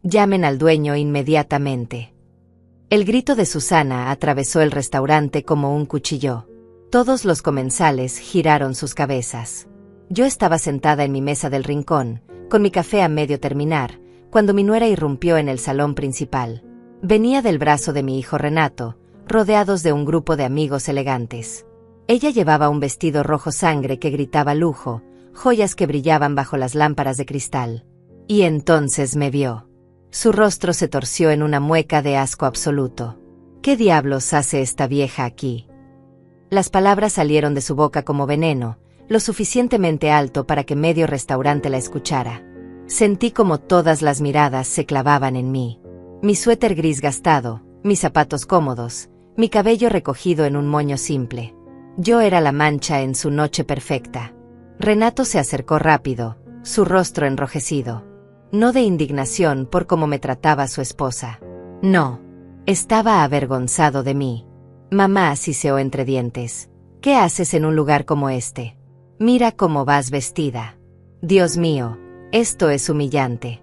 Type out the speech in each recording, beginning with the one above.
Llamen al dueño inmediatamente. El grito de Susana atravesó el restaurante como un cuchillo. Todos los comensales giraron sus cabezas. Yo estaba sentada en mi mesa del rincón, con mi café a medio terminar, cuando mi nuera irrumpió en el salón principal. Venía del brazo de mi hijo Renato, rodeados de un grupo de amigos elegantes. Ella llevaba un vestido rojo sangre que gritaba lujo, joyas que brillaban bajo las lámparas de cristal. Y entonces me vio. Su rostro se torció en una mueca de asco absoluto. ¿Qué diablos hace esta vieja aquí? Las palabras salieron de su boca como veneno, lo suficientemente alto para que medio restaurante la escuchara. Sentí como todas las miradas se clavaban en mí. Mi suéter gris gastado, mis zapatos cómodos, mi cabello recogido en un moño simple. Yo era la mancha en su noche perfecta. Renato se acercó rápido, su rostro enrojecido. No de indignación por cómo me trataba su esposa. No. Estaba avergonzado de mí. Mamá siseó entre dientes. ¿Qué haces en un lugar como este? Mira cómo vas vestida. Dios mío, esto es humillante.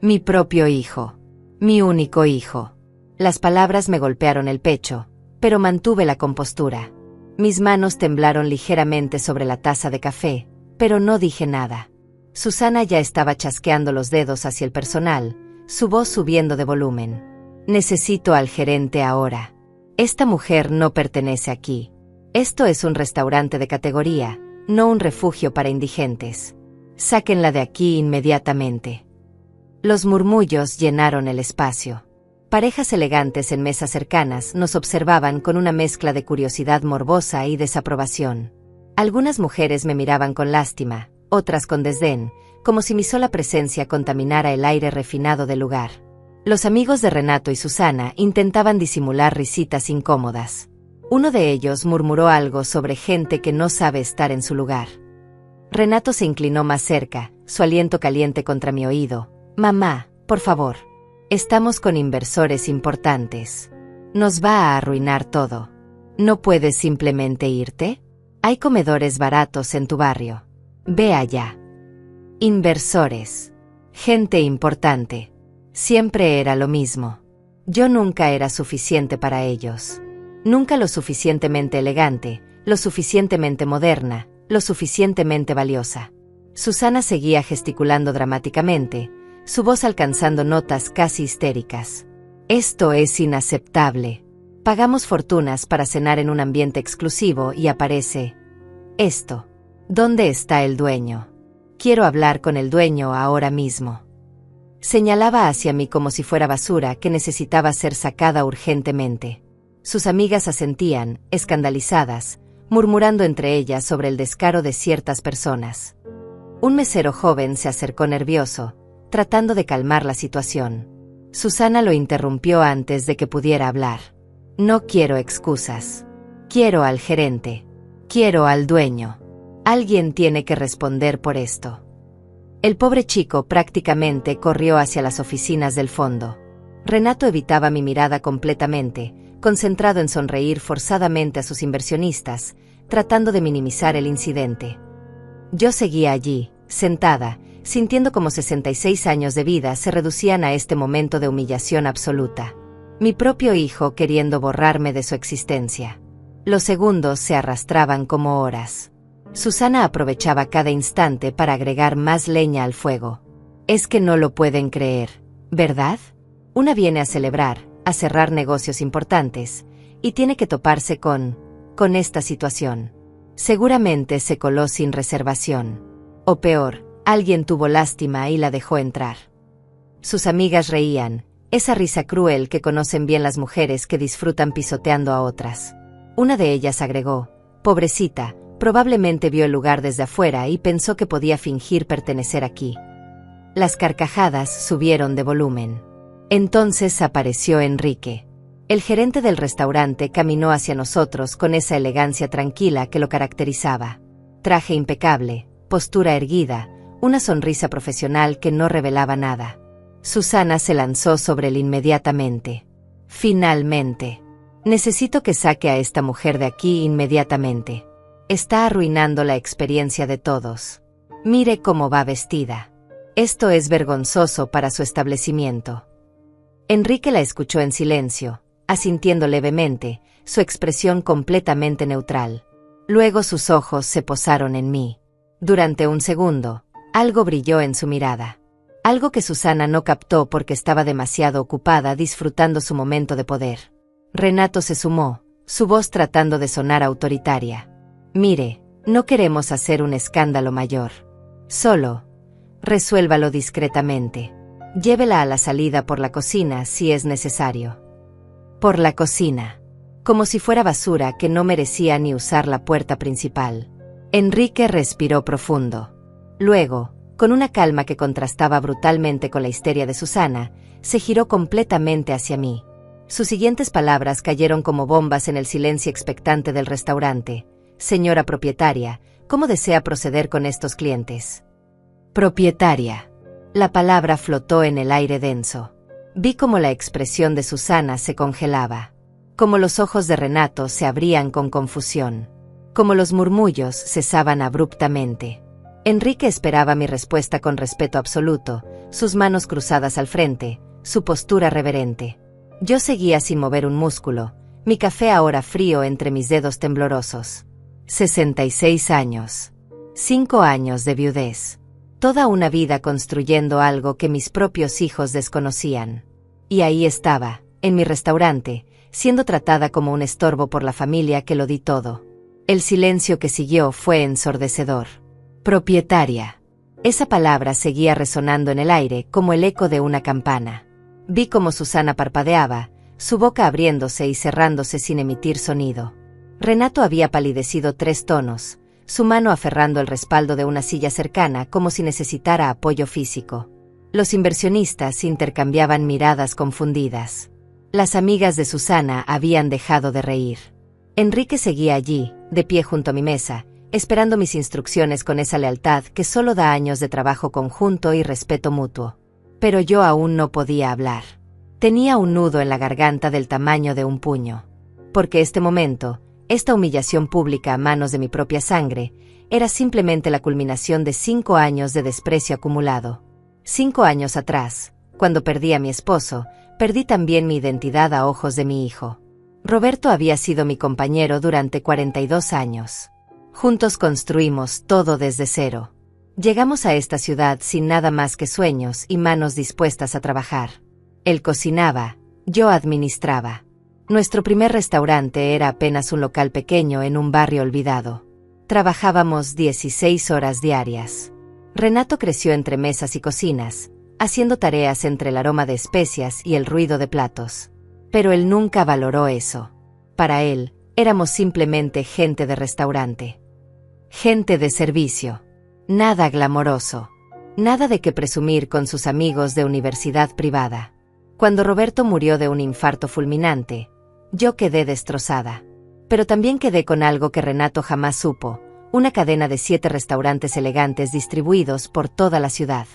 Mi propio hijo. Mi único hijo. Las palabras me golpearon el pecho, pero mantuve la compostura. Mis manos temblaron ligeramente sobre la taza de café, pero no dije nada. Susana ya estaba chasqueando los dedos hacia el personal, su voz subiendo de volumen. Necesito al gerente ahora. Esta mujer no pertenece aquí. Esto es un restaurante de categoría, no un refugio para indigentes. Sáquenla de aquí inmediatamente. Los murmullos llenaron el espacio. Parejas elegantes en mesas cercanas nos observaban con una mezcla de curiosidad morbosa y desaprobación. Algunas mujeres me miraban con lástima, otras con desdén, como si mi sola presencia contaminara el aire refinado del lugar. Los amigos de Renato y Susana intentaban disimular risitas incómodas. Uno de ellos murmuró algo sobre gente que no sabe estar en su lugar. Renato se inclinó más cerca, su aliento caliente contra mi oído. Mamá, por favor. Estamos con inversores importantes. Nos va a arruinar todo. ¿No puedes simplemente irte? Hay comedores baratos en tu barrio. Ve allá. Inversores. Gente importante. Siempre era lo mismo. Yo nunca era suficiente para ellos. Nunca lo suficientemente elegante, lo suficientemente moderna, lo suficientemente valiosa. Susana seguía gesticulando dramáticamente, su voz alcanzando notas casi histéricas. Esto es inaceptable. Pagamos fortunas para cenar en un ambiente exclusivo y aparece esto. ¿Dónde está el dueño? Quiero hablar con el dueño ahora mismo. Señalaba hacia mí como si fuera basura que necesitaba ser sacada urgentemente. Sus amigas asentían, escandalizadas, murmurando entre ellas sobre el descaro de ciertas personas. Un mesero joven se acercó nervioso, tratando de calmar la situación. Susana lo interrumpió antes de que pudiera hablar. No quiero excusas. Quiero al gerente. Quiero al dueño. Alguien tiene que responder por esto. El pobre chico prácticamente corrió hacia las oficinas del fondo. Renato evitaba mi mirada completamente, concentrado en sonreír forzadamente a sus inversionistas, tratando de minimizar el incidente. Yo seguía allí, sentada, sintiendo como 66 años de vida se reducían a este momento de humillación absoluta. Mi propio hijo queriendo borrarme de su existencia. Los segundos se arrastraban como horas. Susana aprovechaba cada instante para agregar más leña al fuego. Es que no lo pueden creer, ¿verdad? Una viene a celebrar, a cerrar negocios importantes, y tiene que toparse con esta situación. Seguramente se coló sin reservación. O peor, alguien tuvo lástima y la dejó entrar. Sus amigas reían, esa risa cruel que conocen bien las mujeres que disfrutan pisoteando a otras. Una de ellas agregó, pobrecita, probablemente vio el lugar desde afuera y pensó que podía fingir pertenecer aquí. Las carcajadas subieron de volumen. Entonces apareció Enrique. El gerente del restaurante caminó hacia nosotros con esa elegancia tranquila que lo caracterizaba. Traje impecable, postura erguida, una sonrisa profesional que no revelaba nada. Susana se lanzó sobre él inmediatamente. Finalmente. Necesito que saque a esta mujer de aquí inmediatamente. Está arruinando la experiencia de todos. Mire cómo va vestida. Esto es vergonzoso para su establecimiento. Enrique la escuchó en silencio, asintiendo levemente, su expresión completamente neutral. Luego sus ojos se posaron en mí. Durante un segundo, algo brilló en su mirada. Algo que Susana no captó porque estaba demasiado ocupada disfrutando su momento de poder. Renato se sumó, su voz tratando de sonar autoritaria. Mire, no queremos hacer un escándalo mayor. Solo, resuélvalo discretamente. Llévela a la salida por la cocina si es necesario. Por la cocina. Como si fuera basura que no merecía ni usar la puerta principal. Enrique respiró profundo. Luego, con una calma que contrastaba brutalmente con la histeria de Susana, se giró completamente hacia mí. Sus siguientes palabras cayeron como bombas en el silencio expectante del restaurante. Señora propietaria, ¿cómo desea proceder con estos clientes? Propietaria. La palabra flotó en el aire denso. Vi cómo la expresión de Susana se congelaba. Como los ojos de Renato se abrían con confusión. Como los murmullos cesaban abruptamente. Enrique esperaba mi respuesta con respeto absoluto, sus manos cruzadas al frente, su postura reverente. Yo seguía sin mover un músculo, mi café ahora frío entre mis dedos temblorosos. 66 años. 5 años de viudez. Toda una vida construyendo algo que mis propios hijos desconocían. Y ahí estaba, en mi restaurante, siendo tratada como un estorbo por la familia que lo di todo. El silencio que siguió fue ensordecedor. Propietaria. Esa palabra seguía resonando en el aire como el eco de una campana. Vi cómo Susana parpadeaba, su boca abriéndose y cerrándose sin emitir sonido. Renato había palidecido 3 tonos, su mano aferrando el respaldo de una silla cercana como si necesitara apoyo físico. Los inversionistas intercambiaban miradas confundidas. Las amigas de Susana habían dejado de reír. Enrique seguía allí, de pie junto a mi mesa, esperando mis instrucciones con esa lealtad que solo da años de trabajo conjunto y respeto mutuo. Pero yo aún no podía hablar. Tenía un nudo en la garganta del tamaño de un puño. Porque este momento, esta humillación pública a manos de mi propia sangre, era simplemente la culminación de 5 años de desprecio acumulado. 5 años atrás, cuando perdí a mi esposo, perdí también mi identidad a ojos de mi hijo. Roberto había sido mi compañero durante 42 años. Juntos construimos todo desde cero. Llegamos a esta ciudad sin nada más que sueños y manos dispuestas a trabajar. Él cocinaba, yo administraba. Nuestro primer restaurante era apenas un local pequeño en un barrio olvidado. Trabajábamos 16 horas diarias. Renato creció entre mesas y cocinas, haciendo tareas entre el aroma de especias y el ruido de platos. Pero él nunca valoró eso. Para él, éramos simplemente gente de restaurante. Gente de servicio. Nada glamoroso. Nada de qué presumir con sus amigos de universidad privada. Cuando Roberto murió de un infarto fulminante, yo quedé destrozada. Pero también quedé con algo que Renato jamás supo, una cadena de 7 restaurantes elegantes distribuidos por toda la ciudad.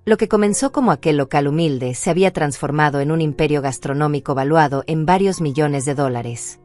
Lo que comenzó como aquel local humilde se había transformado en un imperio gastronómico valuado en varios millones de dólares.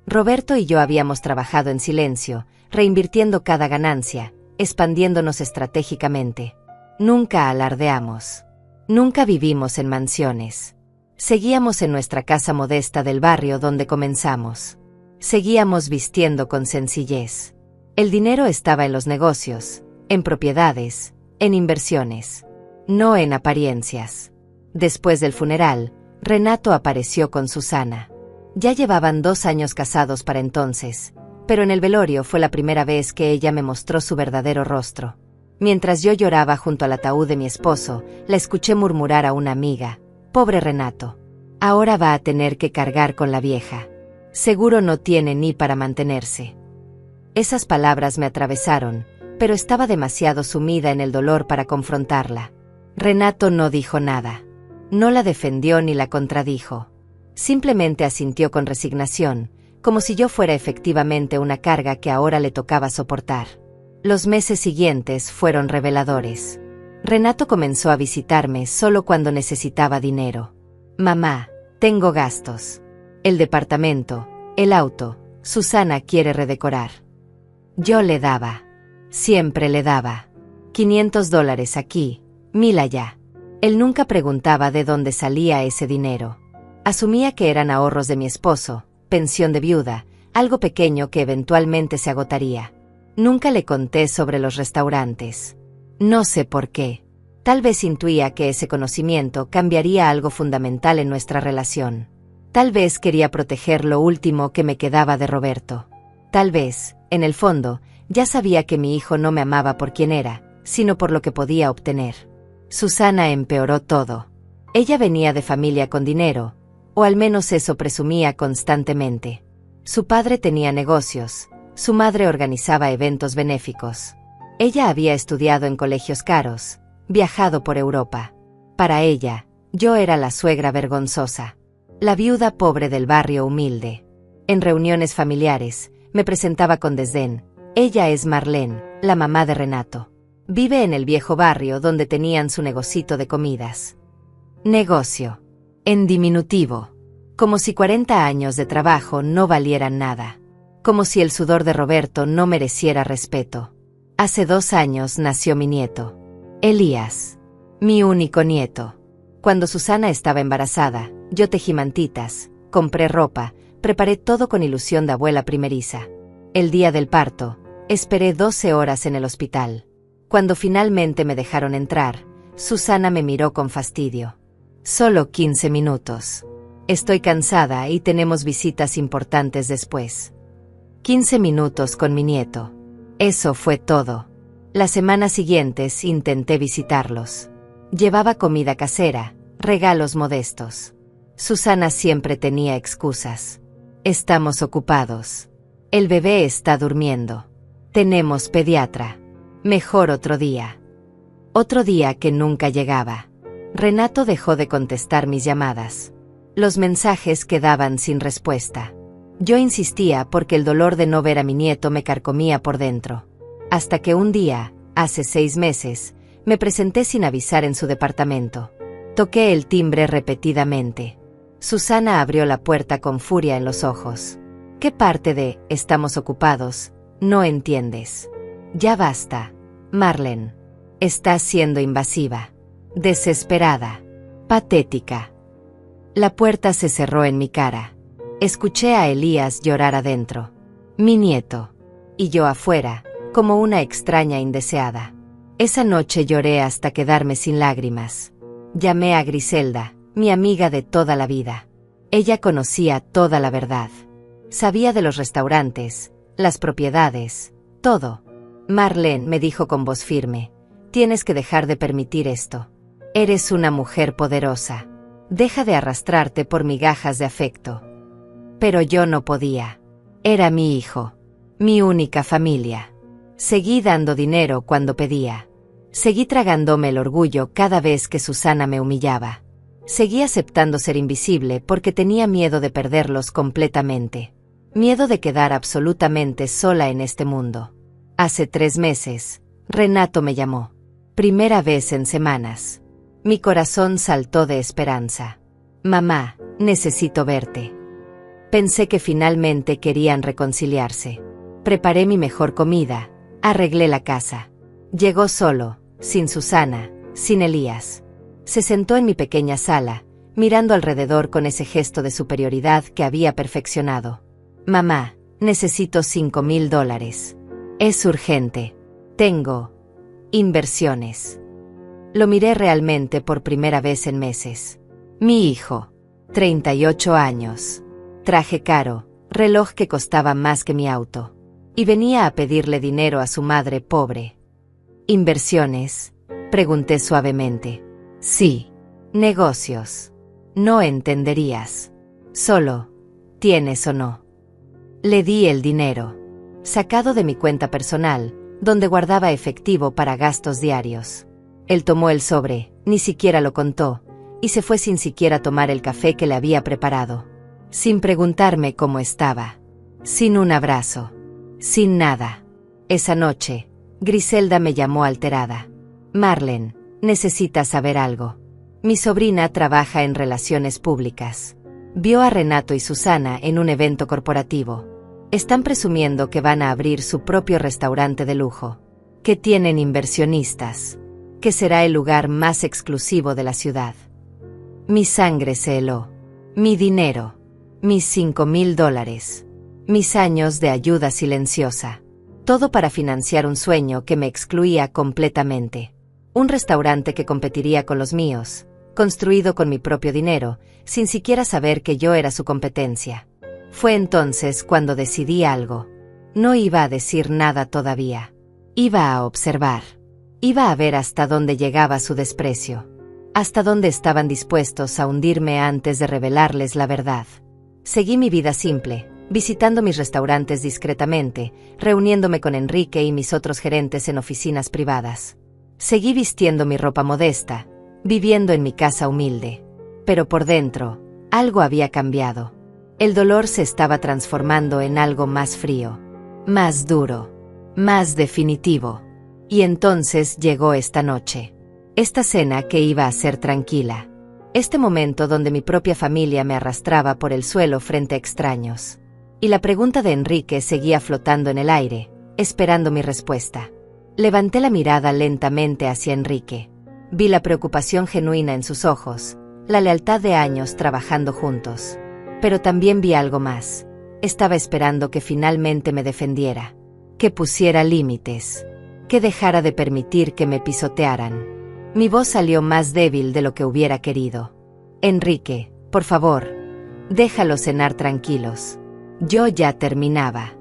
Roberto y yo habíamos trabajado en silencio, reinvirtiendo cada ganancia, expandiéndonos estratégicamente. Nunca alardeamos. Nunca vivimos en mansiones. Seguíamos en nuestra casa modesta del barrio donde comenzamos. Seguíamos vistiendo con sencillez. El dinero estaba en los negocios, en propiedades, en inversiones. No en apariencias. Después del funeral, Renato apareció con Susana. Ya llevaban 2 años casados para entonces, pero en el velorio fue la primera vez que ella me mostró su verdadero rostro. Mientras yo lloraba junto al ataúd de mi esposo, la escuché murmurar a una amiga: «Pobre Renato. Ahora va a tener que cargar con la vieja. Seguro no tiene ni para mantenerse». Esas palabras me atravesaron, pero estaba demasiado sumida en el dolor para confrontarla. Renato no dijo nada. No la defendió ni la contradijo. Simplemente asintió con resignación, como si yo fuera efectivamente una carga que ahora le tocaba soportar. Los meses siguientes fueron reveladores. Renato comenzó a visitarme solo cuando necesitaba dinero. «Mamá, tengo gastos. El departamento, el auto, Susana quiere redecorar». Yo le daba. Siempre le daba. $500 aquí, Mila ya. Él nunca preguntaba de dónde salía ese dinero. Asumía que eran ahorros de mi esposo, pensión de viuda, algo pequeño que eventualmente se agotaría. Nunca le conté sobre los restaurantes. No sé por qué. Tal vez intuía que ese conocimiento cambiaría algo fundamental en nuestra relación. Tal vez quería proteger lo último que me quedaba de Roberto. Tal vez, en el fondo, ya sabía que mi hijo no me amaba por quien era, sino por lo que podía obtener. Susana empeoró todo. Ella venía de familia con dinero, o al menos eso presumía constantemente. Su padre tenía negocios, su madre organizaba eventos benéficos. Ella había estudiado en colegios caros, viajado por Europa. Para ella, yo era la suegra vergonzosa, la viuda pobre del barrio humilde. En reuniones familiares, me presentaba con desdén. Ella es Marlene, la mamá de Renato. Vive en el viejo barrio donde tenían su negocito de comidas. Negocio. En diminutivo. Como si 40 años de trabajo no valieran nada. Como si el sudor de Roberto no mereciera respeto. Hace 2 años nació mi nieto. Elías. Mi único nieto. Cuando Susana estaba embarazada, yo tejí mantitas, compré ropa, preparé todo con ilusión de abuela primeriza. El día del parto, esperé 12 horas en el hospital. Cuando finalmente me dejaron entrar, Susana me miró con fastidio. Solo 15 minutos. Estoy cansada y tenemos visitas importantes después. 15 minutos con mi nieto. Eso fue todo. Las semanas siguientes intenté visitarlos. Llevaba comida casera, regalos modestos. Susana siempre tenía excusas. Estamos ocupados. El bebé está durmiendo. Tenemos pediatra. Mejor otro día. Otro día que nunca llegaba. Renato dejó de contestar mis llamadas. Los mensajes quedaban sin respuesta. Yo insistía porque el dolor de no ver a mi nieto me carcomía por dentro. Hasta que un día, hace 6 meses, me presenté sin avisar en su departamento. Toqué el timbre repetidamente. Susana abrió la puerta con furia en los ojos. ¿Qué parte de "estamos ocupados" no entiendes? Ya basta, Marlene. Estás siendo invasiva. Desesperada. Patética. La puerta se cerró en mi cara. Escuché a Elías llorar adentro. Mi nieto. Y yo afuera, como una extraña indeseada. Esa noche lloré hasta quedarme sin lágrimas. Llamé a Griselda, mi amiga de toda la vida. Ella conocía toda la verdad. Sabía de los restaurantes, las propiedades, todo. Marlene, me dijo con voz firme, tienes que dejar de permitir esto. Eres una mujer poderosa. Deja de arrastrarte por migajas de afecto. Pero yo no podía. Era mi hijo. Mi única familia. Seguí dando dinero cuando pedía. Seguí tragándome el orgullo cada vez que Susana me humillaba. Seguí aceptando ser invisible porque tenía miedo de perderlos completamente. Miedo de quedar absolutamente sola en este mundo. Hace 3 meses, Renato me llamó. Primera vez en semanas. Mi corazón saltó de esperanza. Mamá, necesito verte. Pensé que finalmente querían reconciliarse. Preparé mi mejor comida, arreglé la casa. Llegó solo, sin Susana, sin Elías. Se sentó en mi pequeña sala, mirando alrededor con ese gesto de superioridad que había perfeccionado. Mamá, necesito $5,000. Es urgente. Tengo inversiones. Lo miré realmente por primera vez en meses. Mi hijo, 38 años. Traje caro, reloj que costaba más que mi auto. Y venía a pedirle dinero a su madre pobre. ¿Inversiones?, pregunté suavemente. Sí. Negocios. No entenderías. Solo, ¿tienes o no? Le di el dinero, sacado de mi cuenta personal, donde guardaba efectivo para gastos diarios. Él tomó el sobre, ni siquiera lo contó, y se fue sin siquiera tomar el café que le había preparado. Sin preguntarme cómo estaba. Sin un abrazo. Sin nada. Esa noche, Griselda me llamó alterada. Marlene, necesitas saber algo. Mi sobrina trabaja en relaciones públicas. Vio a Renato y Susana en un evento corporativo. Están presumiendo que van a abrir su propio restaurante de lujo. Que tienen inversionistas. que será el lugar más exclusivo de la ciudad. Mi sangre se heló. Mi dinero. Mis $5,000. Mis años de ayuda silenciosa. Todo para financiar un sueño que me excluía completamente. Un restaurante que competiría con los míos, construido con mi propio dinero, sin siquiera saber que yo era su competencia. Fue entonces cuando decidí algo. No iba a decir nada todavía. Iba a observar. Iba a ver hasta dónde llegaba su desprecio. Hasta dónde estaban dispuestos a hundirme antes de revelarles la verdad. Seguí mi vida simple, visitando mis restaurantes discretamente, reuniéndome con Enrique y mis otros gerentes en oficinas privadas. Seguí vistiendo mi ropa modesta, viviendo en mi casa humilde. Pero por dentro, algo había cambiado. El dolor se estaba transformando en algo más frío, más duro, más definitivo. Y entonces llegó esta noche. Esta cena que iba a ser tranquila. Este momento donde mi propia familia me arrastraba por el suelo frente a extraños. Y la pregunta de Enrique seguía flotando en el aire, esperando mi respuesta. Levanté la mirada lentamente hacia Enrique. Vi la preocupación genuina en sus ojos, la lealtad de años trabajando juntos. Pero también vi algo más. Estaba esperando que finalmente me defendiera, que pusiera límites, que dejara de permitir que me pisotearan. Mi voz salió más débil de lo que hubiera querido. Enrique, por favor, déjalos cenar tranquilos. Yo ya terminaba.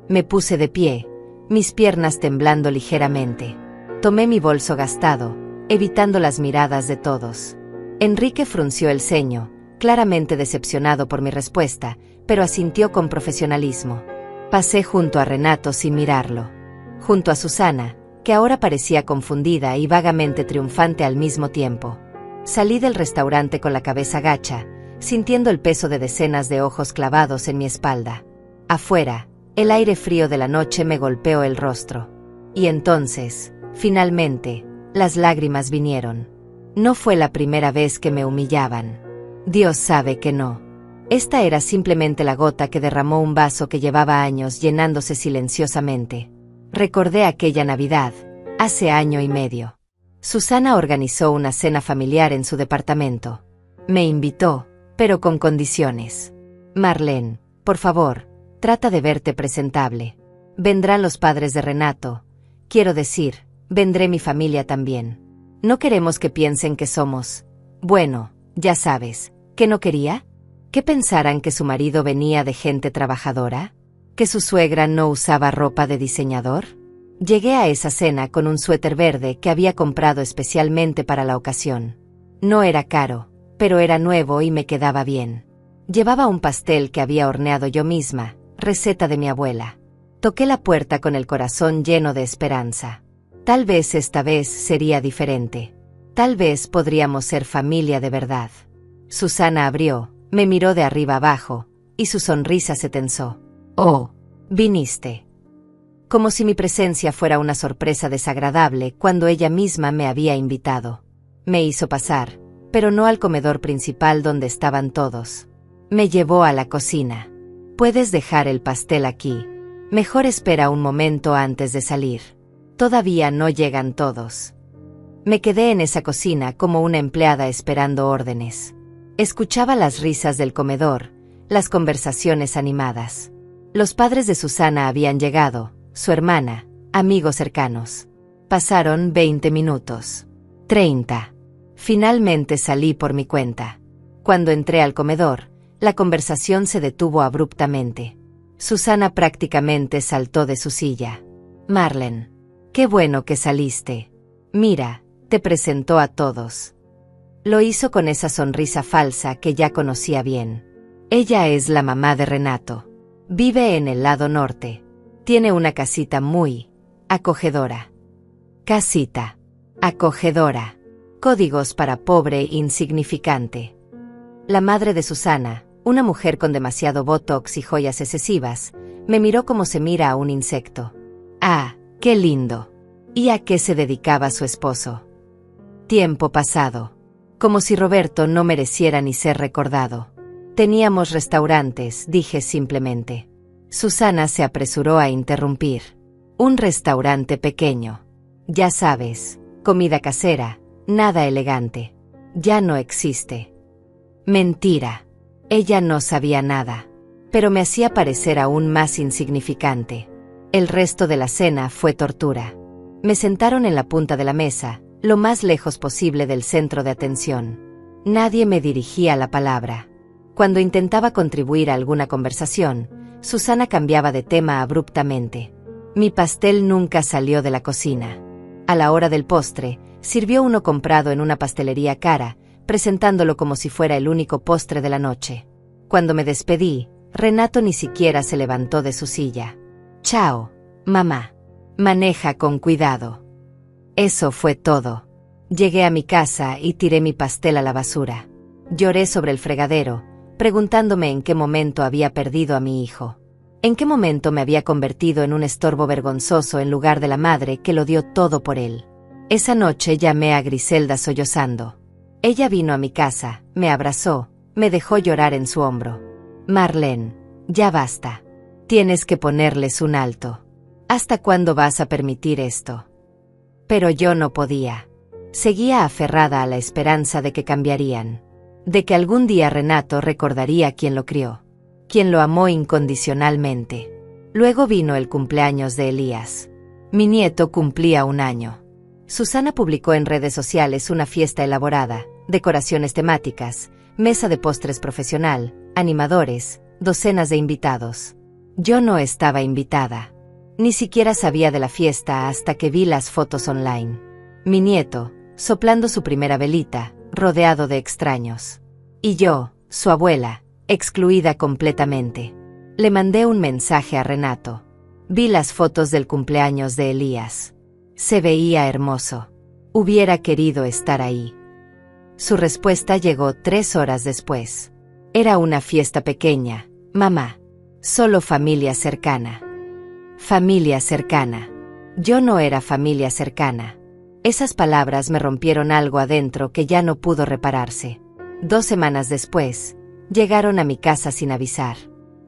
Me puse de pie, mis piernas temblando ligeramente. Tomé mi bolso gastado, evitando las miradas de todos. Enrique frunció el ceño, claramente decepcionado por mi respuesta, pero asintió con profesionalismo. Pasé junto a Renato sin mirarlo. Junto a Susana, que ahora parecía confundida y vagamente triunfante al mismo tiempo. Salí del restaurante con la cabeza gacha, sintiendo el peso de decenas de ojos clavados en mi espalda. Afuera, el aire frío de la noche me golpeó el rostro. Y entonces, finalmente, las lágrimas vinieron. No fue la primera vez que me humillaban. Dios sabe que no. Esta era simplemente la gota que derramó un vaso que llevaba años llenándose silenciosamente. Recordé aquella Navidad, hace año y medio. Susana organizó una cena familiar en su departamento. Me invitó, pero con condiciones. Marlene, por favor, trata de verte presentable. Vendrán los padres de Renato. Quiero decir, vendré mi familia también. No queremos que piensen que somos... Bueno, ya sabes, ¿qué no quería? ¿Que pensaran que su marido venía de gente trabajadora? ¿Que su suegra no usaba ropa de diseñador? Llegué a esa cena con un suéter verde que había comprado especialmente para la ocasión. No era caro, pero era nuevo y me quedaba bien. Llevaba un pastel que había horneado yo misma, receta de mi abuela. Toqué la puerta con el corazón lleno de esperanza. Tal vez esta vez sería diferente. Tal vez podríamos ser familia de verdad. Susana abrió, me miró de arriba abajo, y su sonrisa se tensó. «Oh, viniste». Como si mi presencia fuera una sorpresa desagradable cuando ella misma me había invitado. Me hizo pasar, pero no al comedor principal donde estaban todos. Me llevó a la cocina. «Puedes dejar el pastel aquí. Mejor espera un momento antes de salir. Todavía no llegan todos». Me quedé en esa cocina como una empleada esperando órdenes. Escuchaba las risas del comedor, las conversaciones animadas. Los padres de Susana habían llegado, su hermana, amigos cercanos. Pasaron 20 minutos. 30. Finalmente salí por mi cuenta. Cuando entré al comedor, la conversación se detuvo abruptamente. Susana prácticamente saltó de su silla. «Marlene, qué bueno que saliste. Mira, te presentó a todos». Lo hizo con esa sonrisa falsa que ya conocía bien. Ella es la mamá de Renato. Vive en el lado norte. Tiene una casita muy acogedora. Casita. Acogedora. Códigos para pobre insignificante. La madre de Susana, una mujer con demasiado botox y joyas excesivas, me miró como se mira a un insecto. Ah, qué lindo. ¿Y a qué se dedicaba su esposo? Tiempo pasado. Como si Roberto no mereciera ni ser recordado. Teníamos restaurantes, dije simplemente. Susana se apresuró a interrumpir. Un restaurante pequeño. Ya sabes, Comida casera, nada elegante. Ya no existe. Mentira. Ella no sabía nada, pero me hacía parecer aún más insignificante. El resto de la cena fue tortura. Me sentaron en la punta de la mesa, lo más lejos posible del centro de atención. Nadie me dirigía la palabra. Cuando intentaba contribuir a alguna conversación, Susana cambiaba de tema abruptamente. Mi pastel nunca salió de la cocina. A la hora del postre, sirvió uno comprado en una pastelería cara, presentándolo como si fuera el único postre de la noche. Cuando me despedí, Renato ni siquiera se levantó de su silla. Chao, mamá. Maneja con cuidado. Eso fue todo. Llegué a mi casa y tiré mi pastel a la basura. Lloré sobre el fregadero, preguntándome en qué momento había perdido a mi hijo. En qué momento me había convertido en un estorbo vergonzoso en lugar de la madre que lo dio todo por él. Esa noche llamé a Griselda sollozando. Ella vino a mi casa, me abrazó, me dejó llorar en su hombro. Marlene, ya basta. Tienes que ponerles un alto. ¿Hasta cuándo vas a permitir esto? Pero yo no podía. Seguía aferrada a la esperanza de que cambiarían. De que algún día Renato recordaría quién lo crió. Quien lo amó incondicionalmente. Luego vino el cumpleaños de Elías. Mi nieto cumplía 1 año. Susana publicó en redes sociales una fiesta elaborada, decoraciones temáticas, mesa de postres profesional, animadores, docenas de invitados. Yo no estaba invitada. Ni siquiera sabía de la fiesta hasta que vi las fotos online. Mi nieto, soplando su primera velita, rodeado de extraños. Y yo, su abuela, excluida completamente. Le mandé un mensaje a Renato. Vi las fotos del cumpleaños de Elías. Se veía hermoso. Hubiera querido estar ahí. Su respuesta llegó 3 horas después. Era una fiesta pequeña, mamá. Solo familia cercana. Familia cercana. Yo no era familia cercana. Esas palabras me rompieron algo adentro que ya no pudo repararse. 2 semanas después, llegaron a mi casa sin avisar.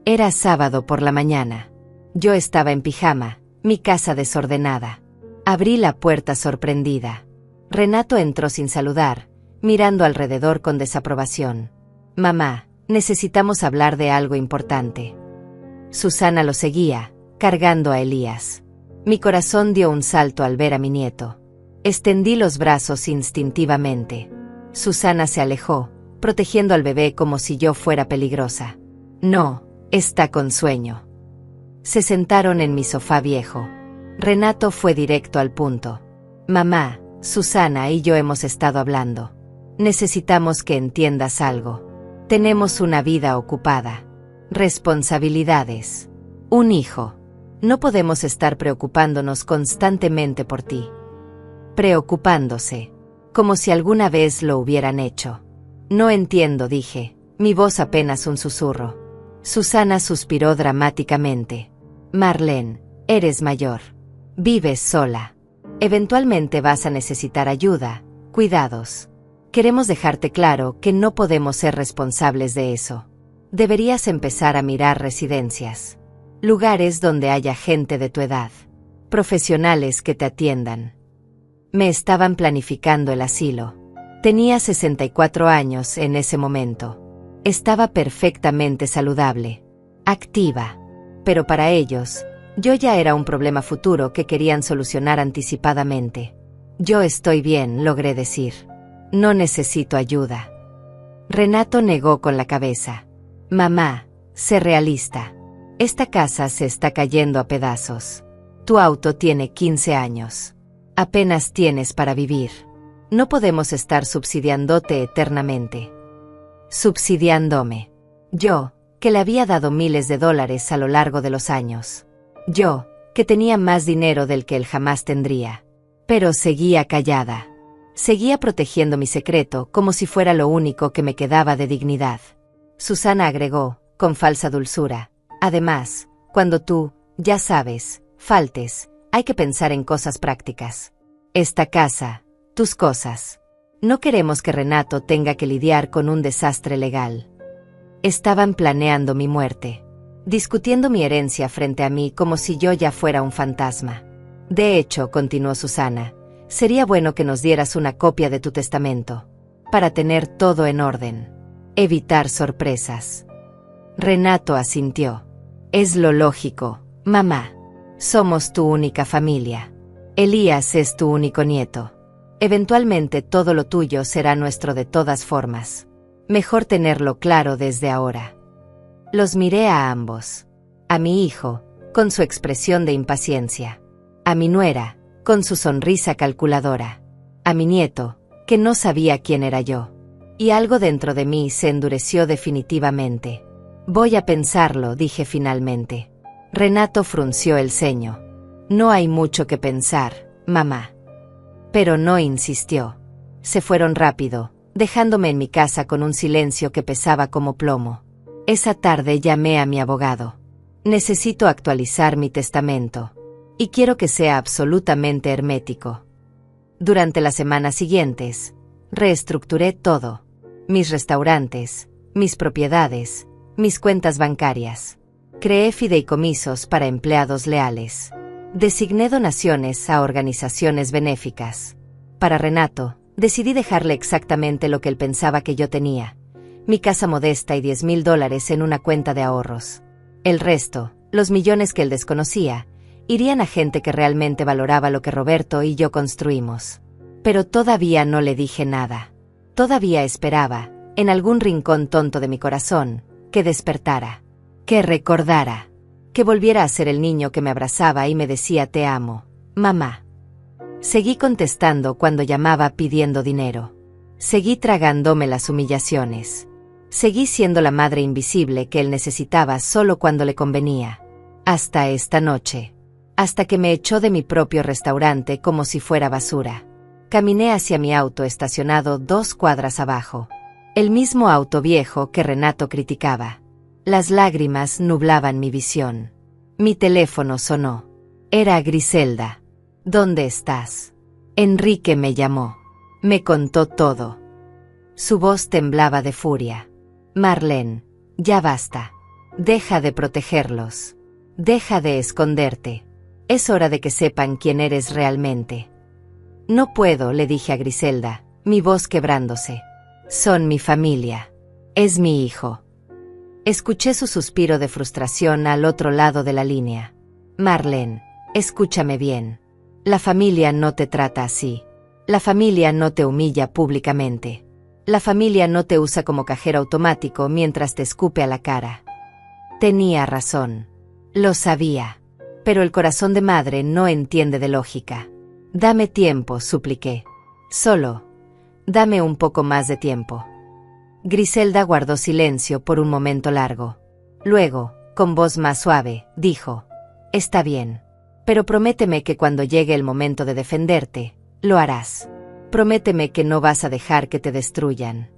Era sábado por la mañana. Yo estaba en pijama, mi casa desordenada. Abrí la puerta sorprendida. Renato entró sin saludar, mirando alrededor con desaprobación. Mamá, necesitamos hablar de algo importante. Susana lo seguía, cargando a Elías. Mi corazón dio un salto al ver a mi nieto. Extendí los brazos instintivamente. Susana se alejó, protegiendo al bebé como si yo fuera peligrosa. No, está con sueño. Se sentaron en mi sofá viejo. Renato fue directo al punto. Mamá, Susana y yo hemos estado hablando. Necesitamos que entiendas algo. Tenemos una vida ocupada. Responsabilidades. Un hijo. No podemos estar preocupándonos constantemente por ti. Preocupándose. Como si alguna vez lo hubieran hecho. No entiendo, dije, mi voz apenas un susurro. Susana suspiró dramáticamente. Marlene, eres mayor. Vives sola. Eventualmente vas a necesitar ayuda, cuidados. Queremos dejarte claro que no podemos ser responsables de eso. Deberías empezar a mirar residencias. Lugares donde haya gente de tu edad. Profesionales que te atiendan. Me estaban planificando el asilo. Tenía 64 años en ese momento. Estaba perfectamente saludable. Activa. Pero para ellos, yo ya era un problema futuro que querían solucionar anticipadamente. Yo estoy bien, logré decir. No necesito ayuda. Renato negó con la cabeza. Mamá, sé realista. Esta casa se está cayendo a pedazos. Tu auto tiene 15 años. Apenas tienes para vivir. No podemos estar subsidiándote eternamente. Subsidiándome. Yo, que le había dado miles de dólares a lo largo de los años. Yo, que tenía más dinero del que él jamás tendría. Pero seguía callada. Seguía protegiendo mi secreto como si fuera lo único que me quedaba de dignidad. Susana agregó, con falsa dulzura. Además, cuando tú, ya sabes, faltes, hay que pensar en cosas prácticas. Esta casa, tus cosas. No queremos que Renato tenga que lidiar con un desastre legal. Estaban planeando mi muerte. Discutiendo mi herencia frente a mí como si yo ya fuera un fantasma. De hecho, continuó Susana, Sería bueno que nos dieras una copia de tu testamento, para tener todo en orden. Evitar sorpresas. Renato asintió. Es lo lógico, mamá. Somos tu única familia. Elías es tu único nieto. Eventualmente todo lo tuyo será nuestro de todas formas. Mejor tenerlo claro desde ahora. Los miré a ambos. A mi hijo, con su expresión de impaciencia. A mi nuera, con su sonrisa calculadora. A mi nieto, que no sabía quién era yo. Y algo dentro de mí se endureció definitivamente. Voy a pensarlo, dije finalmente. Renato frunció el ceño. No hay mucho que pensar, mamá. Pero no insistió. Se fueron rápido, dejándome en mi casa con un silencio que pesaba como plomo. Esa tarde llamé a mi abogado. Necesito actualizar mi testamento. Y quiero que sea absolutamente hermético. Durante las semanas siguientes, reestructuré todo. Mis restaurantes, mis propiedades, mis cuentas bancarias. Creé fideicomisos para empleados leales. Designé donaciones a organizaciones benéficas. Para Renato, decidí dejarle exactamente lo que él pensaba que yo tenía. Mi casa modesta y $10,000 en una cuenta de ahorros. El resto, los millones que él desconocía, irían a gente que realmente valoraba lo que Roberto y yo construimos. Pero todavía no le dije nada. Todavía esperaba, en algún rincón tonto de mi corazón, que despertara, que recordara, que volviera a ser el niño que me abrazaba y me decía te amo, mamá. Seguí contestando cuando llamaba pidiendo dinero. Seguí tragándome las humillaciones. Seguí siendo la madre invisible que él necesitaba solo cuando le convenía. Hasta esta noche. Hasta que me echó de mi propio restaurante como si fuera basura. Caminé hacia mi auto estacionado 2 cuadras abajo. El mismo auto viejo que Renato criticaba. Las lágrimas nublaban mi visión. Mi teléfono sonó. Era Griselda. ¿Dónde estás? Enrique me llamó. Me contó todo. Su voz temblaba de furia. Marlene, ya basta. Deja de protegerlos. Deja de esconderte. Es hora de que sepan quién eres realmente. No puedo, le dije a Griselda, mi voz quebrándose. Son mi familia. Es mi hijo. Escuché su suspiro de frustración al otro lado de la línea. Marlene, escúchame bien. La familia no te trata así. La familia no te humilla públicamente. La familia no te usa como cajero automático mientras te escupe a la cara. Tenía razón. Lo sabía. Pero el corazón de madre no entiende de lógica. Dame tiempo, supliqué. Solo, dame un poco más de tiempo. Griselda guardó silencio por un momento largo. Luego, con voz más suave, dijo, está bien. Pero prométeme que cuando llegue el momento de defenderte, lo harás. Prométeme que no vas a dejar que te destruyan.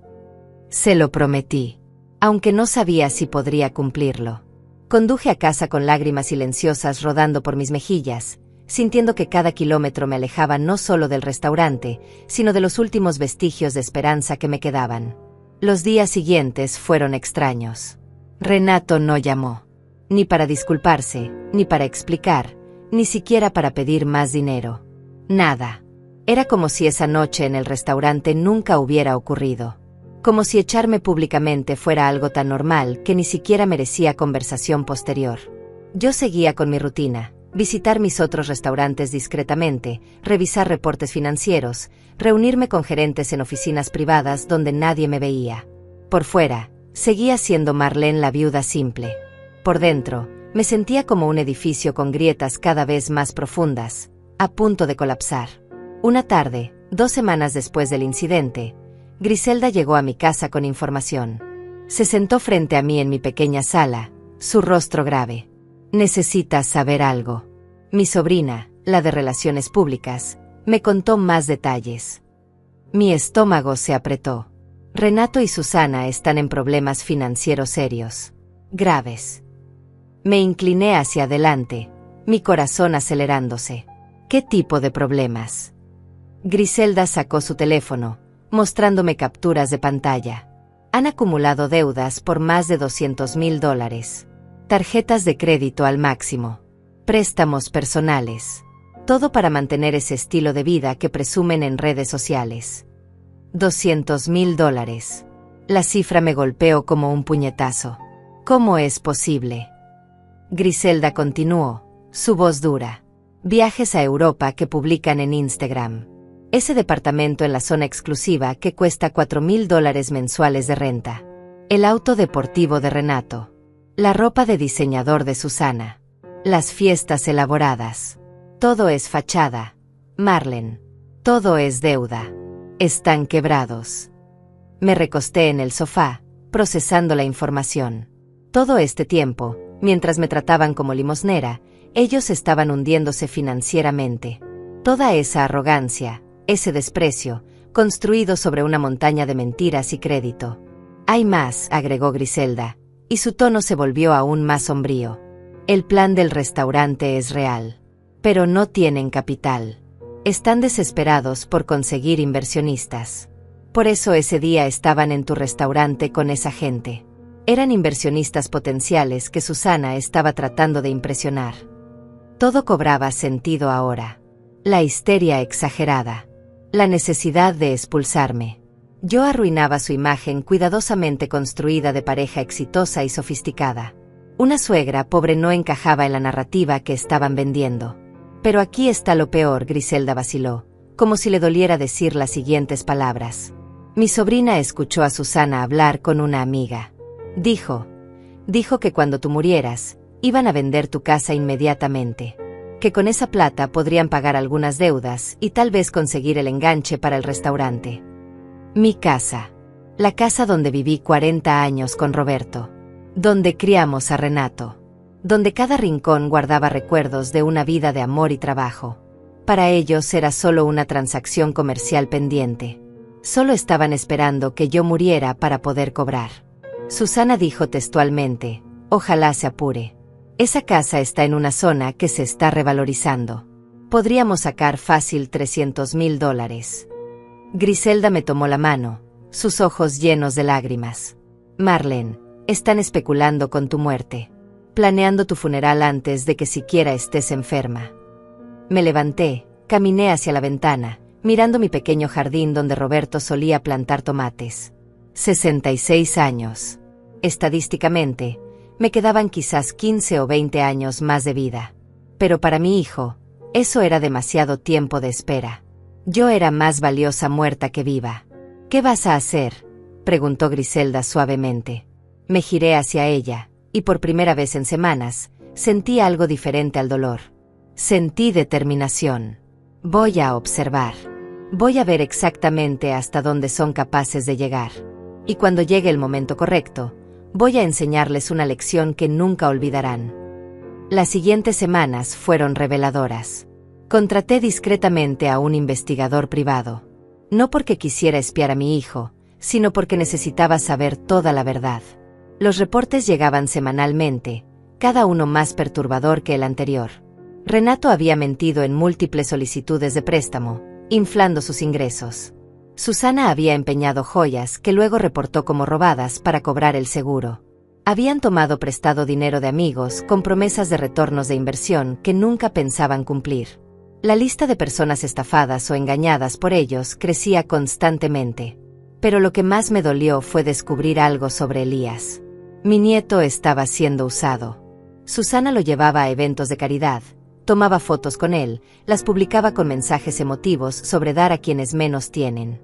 Se lo prometí, aunque no sabía si podría cumplirlo. Conduje a casa con lágrimas silenciosas rodando por mis mejillas, sintiendo que cada kilómetro me alejaba no solo del restaurante, sino de los últimos vestigios de esperanza que me quedaban. Los días siguientes fueron extraños. Renato no llamó. Ni para disculparse, ni para explicar, ni siquiera para pedir más dinero. Nada. Era como si esa noche en el restaurante nunca hubiera ocurrido. Como si echarme públicamente fuera algo tan normal que ni siquiera merecía conversación posterior. Yo seguía con mi rutina. Visitar mis otros restaurantes discretamente, revisar reportes financieros, reunirme con gerentes en oficinas privadas donde nadie me veía. Por fuera, seguía siendo Marlene la viuda simple. Por dentro, me sentía como un edificio con grietas cada vez más profundas, a punto de colapsar. Una tarde, 2 semanas después del incidente, Griselda llegó a mi casa con información. Se sentó frente a mí en mi pequeña sala, su rostro grave. Necesitas saber algo. Mi sobrina, la de Relaciones Públicas, me contó más detalles. Mi estómago se apretó. Renato y Susana están en problemas financieros serios. Graves. Me incliné hacia adelante, mi corazón acelerándose. ¿Qué tipo de problemas? Griselda sacó su teléfono, mostrándome capturas de pantalla. Han acumulado deudas por más de $200,000. Tarjetas de crédito al máximo. Préstamos personales. Todo para mantener ese estilo de vida que presumen en redes sociales. $200,000. La cifra me golpeó como un puñetazo. ¿Cómo es posible? Griselda continuó, su voz dura. Viajes a Europa que publican en Instagram. Ese departamento en la zona exclusiva que cuesta $4,000 mensuales de renta. El auto deportivo de Renato. La ropa de diseñador de Susana. Las fiestas elaboradas. Todo es fachada, Marlene. Todo es deuda. Están quebrados. Me recosté en el sofá, procesando la información. Todo este tiempo, mientras me trataban como limosnera, ellos estaban hundiéndose financieramente. Toda esa arrogancia, ese desprecio, construido sobre una montaña de mentiras y crédito. Hay más, agregó Griselda, y su tono se volvió aún más sombrío. El plan del restaurante es real. Pero no tienen capital. Están desesperados por conseguir inversionistas. Por eso ese día estaban en tu restaurante con esa gente. Eran inversionistas potenciales que Susana estaba tratando de impresionar. Todo cobraba sentido ahora. La histeria exagerada. La necesidad de expulsarme. Yo arruinaba su imagen cuidadosamente construida de pareja exitosa y sofisticada. Una suegra pobre no encajaba en la narrativa que estaban vendiendo. Pero aquí está lo peor, Griselda vaciló, como si le doliera decir las siguientes palabras. Mi sobrina escuchó a Susana hablar con una amiga. Dijo que cuando tú murieras, iban a vender tu casa inmediatamente. Que con esa plata podrían pagar algunas deudas y tal vez conseguir el enganche para el restaurante. Mi casa. La casa donde viví 40 años con Roberto. Donde criamos a Renato. Donde cada rincón guardaba recuerdos de una vida de amor y trabajo. Para ellos era solo una transacción comercial pendiente. Solo estaban esperando que yo muriera para poder cobrar. Susana dijo textualmente, ojalá se apure. Esa casa está en una zona que se está revalorizando. Podríamos sacar fácil $300,000. Griselda me tomó la mano, sus ojos llenos de lágrimas. Marlene, están especulando con tu muerte. Planeando tu funeral antes de que siquiera estés enferma. Me levanté, caminé hacia la ventana, mirando mi pequeño jardín donde Roberto solía plantar tomates. 66 años. Estadísticamente, me quedaban quizás 15 o 20 años más de vida. Pero para mi hijo, eso era demasiado tiempo de espera. Yo era más valiosa muerta que viva. ¿Qué vas a hacer?, preguntó Griselda suavemente. Me giré hacia ella, y por primera vez en semanas, sentí algo diferente al dolor. Sentí determinación. Voy a observar. Voy a ver exactamente hasta dónde son capaces de llegar. Y cuando llegue el momento correcto, voy a enseñarles una lección que nunca olvidarán. Las siguientes semanas fueron reveladoras. Contraté discretamente a un investigador privado. No porque quisiera espiar a mi hijo, sino porque necesitaba saber toda la verdad. Los reportes llegaban semanalmente, cada uno más perturbador que el anterior. Renato había mentido en múltiples solicitudes de préstamo, inflando sus ingresos. Susana había empeñado joyas que luego reportó como robadas para cobrar el seguro. Habían tomado prestado dinero de amigos con promesas de retornos de inversión que nunca pensaban cumplir. La lista de personas estafadas o engañadas por ellos crecía constantemente. Pero lo que más me dolió fue descubrir algo sobre Elías. Mi nieto estaba siendo usado. Susana lo llevaba a eventos de caridad, tomaba fotos con él, las publicaba con mensajes emotivos sobre dar a quienes menos tienen.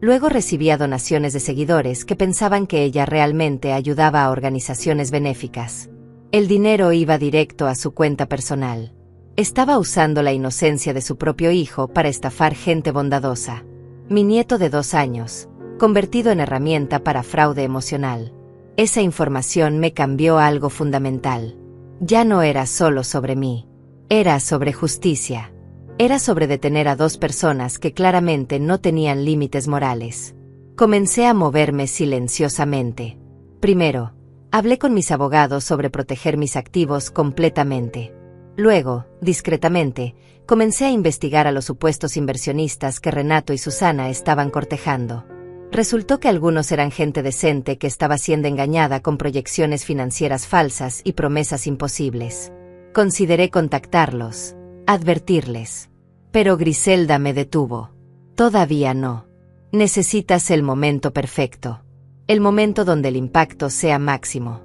Luego recibía donaciones de seguidores que pensaban que ella realmente ayudaba a organizaciones benéficas. El dinero iba directo a su cuenta personal. Estaba usando la inocencia de su propio hijo para estafar gente bondadosa. Mi nieto de 2 años, convertido en herramienta para fraude emocional. Esa información me cambió algo fundamental. Ya no era solo sobre mí. Era sobre justicia. Era sobre detener a 2 personas que claramente no tenían límites morales. Comencé a moverme silenciosamente. Primero, hablé con mis abogados sobre proteger mis activos completamente. Luego, discretamente, comencé a investigar a los supuestos inversionistas que Renato y Susana estaban cortejando. Resultó que algunos eran gente decente que estaba siendo engañada con proyecciones financieras falsas y promesas imposibles. Consideré contactarlos. advertirles. Pero Griselda me detuvo. Todavía no. Necesitas el momento perfecto. El momento donde el impacto sea máximo.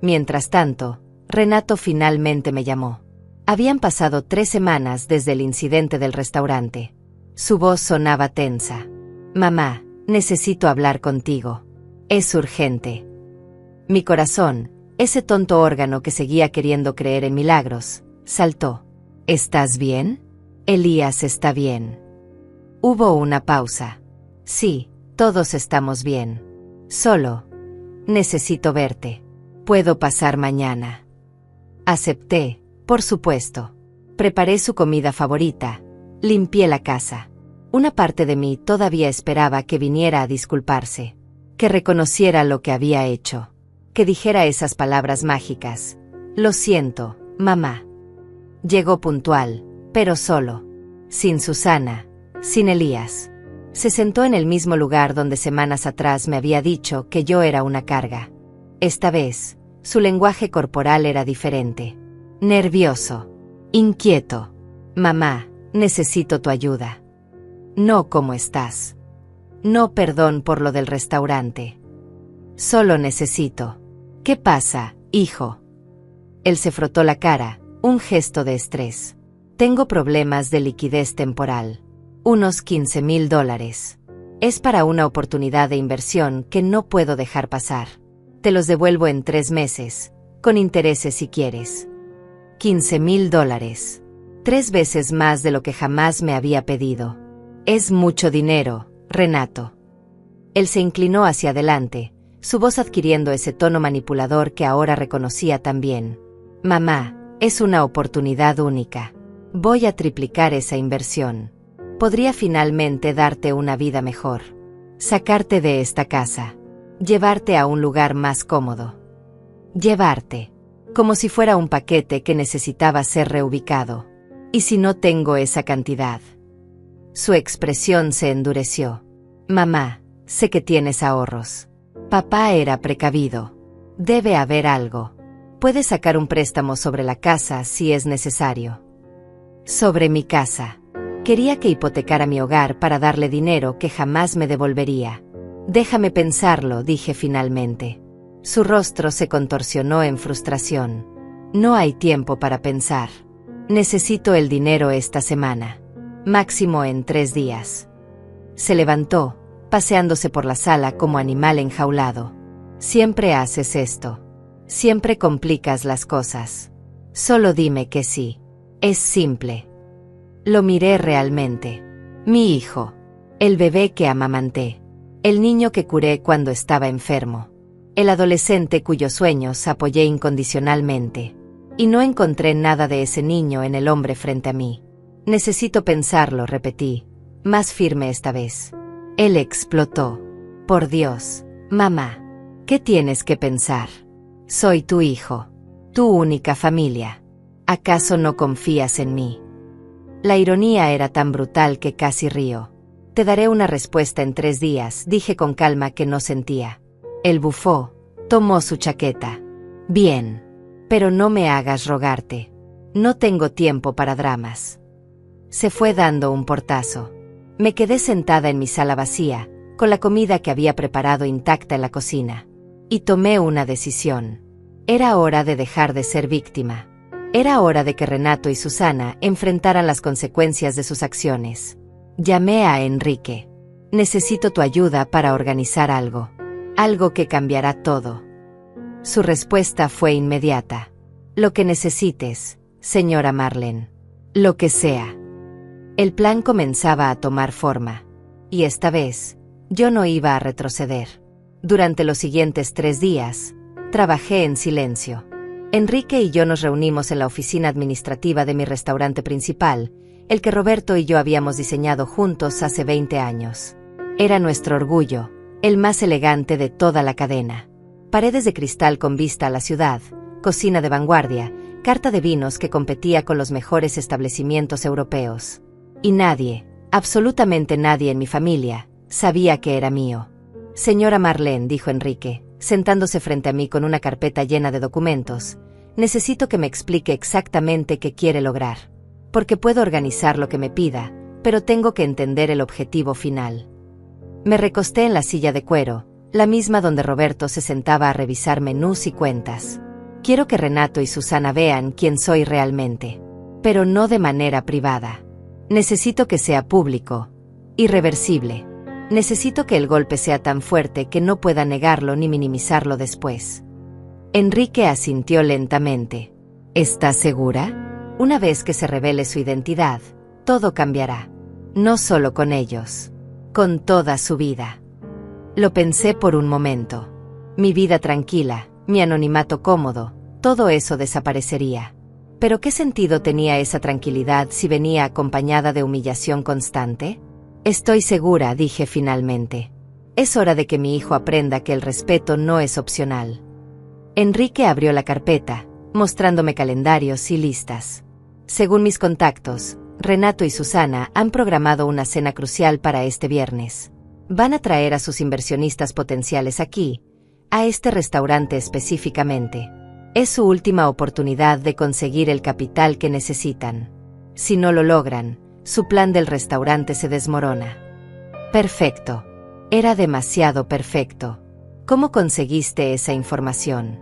Mientras tanto, Renato finalmente me llamó. Habían pasado 3 semanas desde el incidente del restaurante. Su voz sonaba tensa. Mamá, necesito hablar contigo. Es urgente. Mi corazón, ese tonto órgano que seguía queriendo creer en milagros, saltó. ¿Estás bien? Elías está bien. Hubo una pausa. Sí, todos estamos bien. Solo, necesito verte. ¿Puedo pasar mañana? Acepté, por supuesto. Preparé su comida favorita. Limpié la casa. Una parte de mí todavía esperaba que viniera a disculparse. Que reconociera lo que había hecho. Que dijera esas palabras mágicas. Lo siento, mamá. Llegó puntual, pero solo. Sin Susana, sin Elías. Se sentó en el mismo lugar donde semanas atrás me había dicho que yo era una carga. Esta vez, su lenguaje corporal era diferente. Nervioso. Inquieto. Mamá, necesito tu ayuda. No, ¿cómo estás? No, perdón por lo del restaurante. Solo necesito. ¿Qué pasa, hijo? Él se frotó la cara, un gesto de estrés. Tengo problemas de liquidez temporal. Unos $15,000. Es para una oportunidad de inversión que no puedo dejar pasar. Te los devuelvo en 3 meses, con intereses si quieres. $15,000. 3 veces más de lo que jamás me había pedido. Es mucho dinero, Renato. Él se inclinó hacia adelante, su voz adquiriendo ese tono manipulador que ahora reconocía tan bien. Mamá, es una oportunidad única. Voy a triplicar esa inversión. Podría finalmente darte una vida mejor. Sacarte de esta casa. Llevarte a un lugar más cómodo. Llevarte. Como si fuera un paquete que necesitaba ser reubicado. ¿Y si no tengo esa cantidad? Su expresión se endureció. Mamá, sé que tienes ahorros. Papá era precavido. Debe haber algo. Puedes sacar un préstamo sobre la casa si es necesario. Sobre mi casa. Quería que hipotecara mi hogar para darle dinero que jamás me devolvería. Déjame pensarlo, dije finalmente. Su rostro se contorsionó en frustración. No hay tiempo para pensar. Necesito el dinero esta semana. Máximo en 3 días. Se levantó, paseándose por la sala como animal enjaulado. Siempre haces esto. Siempre complicas las cosas. Solo dime que sí. Es simple. Lo miré realmente. Mi hijo. El bebé que amamanté. El niño que curé cuando estaba enfermo. El adolescente cuyos sueños apoyé incondicionalmente. Y no encontré nada de ese niño en el hombre frente a mí. Necesito pensarlo, repetí. Más firme esta vez. Él explotó. Por Dios, mamá. ¿Qué tienes que pensar? Soy tu hijo. Tu única familia. ¿Acaso no confías en mí? La ironía era tan brutal que casi río. Te daré una respuesta en 3 días, dije con calma que no sentía. Él bufó, tomó su chaqueta. Bien. Pero no me hagas rogarte. No tengo tiempo para dramas. Se fue dando un portazo. Me quedé sentada en mi sala vacía, con la comida que había preparado intacta en la cocina. Y tomé una decisión. Era hora de dejar de ser víctima. Era hora de que Renato y Susana enfrentaran las consecuencias de sus acciones. Llamé a Enrique. Necesito tu ayuda para organizar algo. Algo que cambiará todo. Su respuesta fue inmediata. Lo que necesites, señora Marlene. Lo que sea. El plan comenzaba a tomar forma. Y esta vez, yo no iba a retroceder. Durante los siguientes 3 días, trabajé en silencio. Enrique y yo nos reunimos en la oficina administrativa de mi restaurante principal, el que Roberto y yo habíamos diseñado juntos hace 20 años. Era nuestro orgullo, el más elegante de toda la cadena. Paredes de cristal con vista a la ciudad, cocina de vanguardia, carta de vinos que competía con los mejores establecimientos europeos. Y nadie, absolutamente nadie en mi familia, sabía que era mío. Señora Marlene, dijo Enrique, sentándose frente a mí con una carpeta llena de documentos, necesito que me explique exactamente qué quiere lograr. porque puedo organizar lo que me pida, pero tengo que entender el objetivo final. Me recosté en la silla de cuero, la misma donde Roberto se sentaba a revisar menús y cuentas. Quiero que Renato y Susana vean quién soy realmente, pero no de manera privada. Necesito que sea público, irreversible. Necesito que el golpe sea tan fuerte que no pueda negarlo ni minimizarlo después. Enrique asintió lentamente. ¿Estás segura? Una vez que se revele su identidad, todo cambiará. No solo con ellos, con toda su vida. Lo pensé por un momento. Mi vida tranquila, mi anonimato cómodo, todo eso desaparecería. ¿Pero qué sentido tenía esa tranquilidad si venía acompañada de humillación constante? Estoy segura, dije finalmente. Es hora de que mi hijo aprenda que el respeto no es opcional. Enrique abrió la carpeta, mostrándome calendarios y listas. Según mis contactos, Renato y Susana han programado una cena crucial para este viernes. Van a traer a sus inversionistas potenciales aquí, a este restaurante específicamente. Es su última oportunidad de conseguir el capital que necesitan. Si no lo logran, su plan del restaurante se desmorona. Perfecto. Era demasiado perfecto. ¿Cómo conseguiste esa información?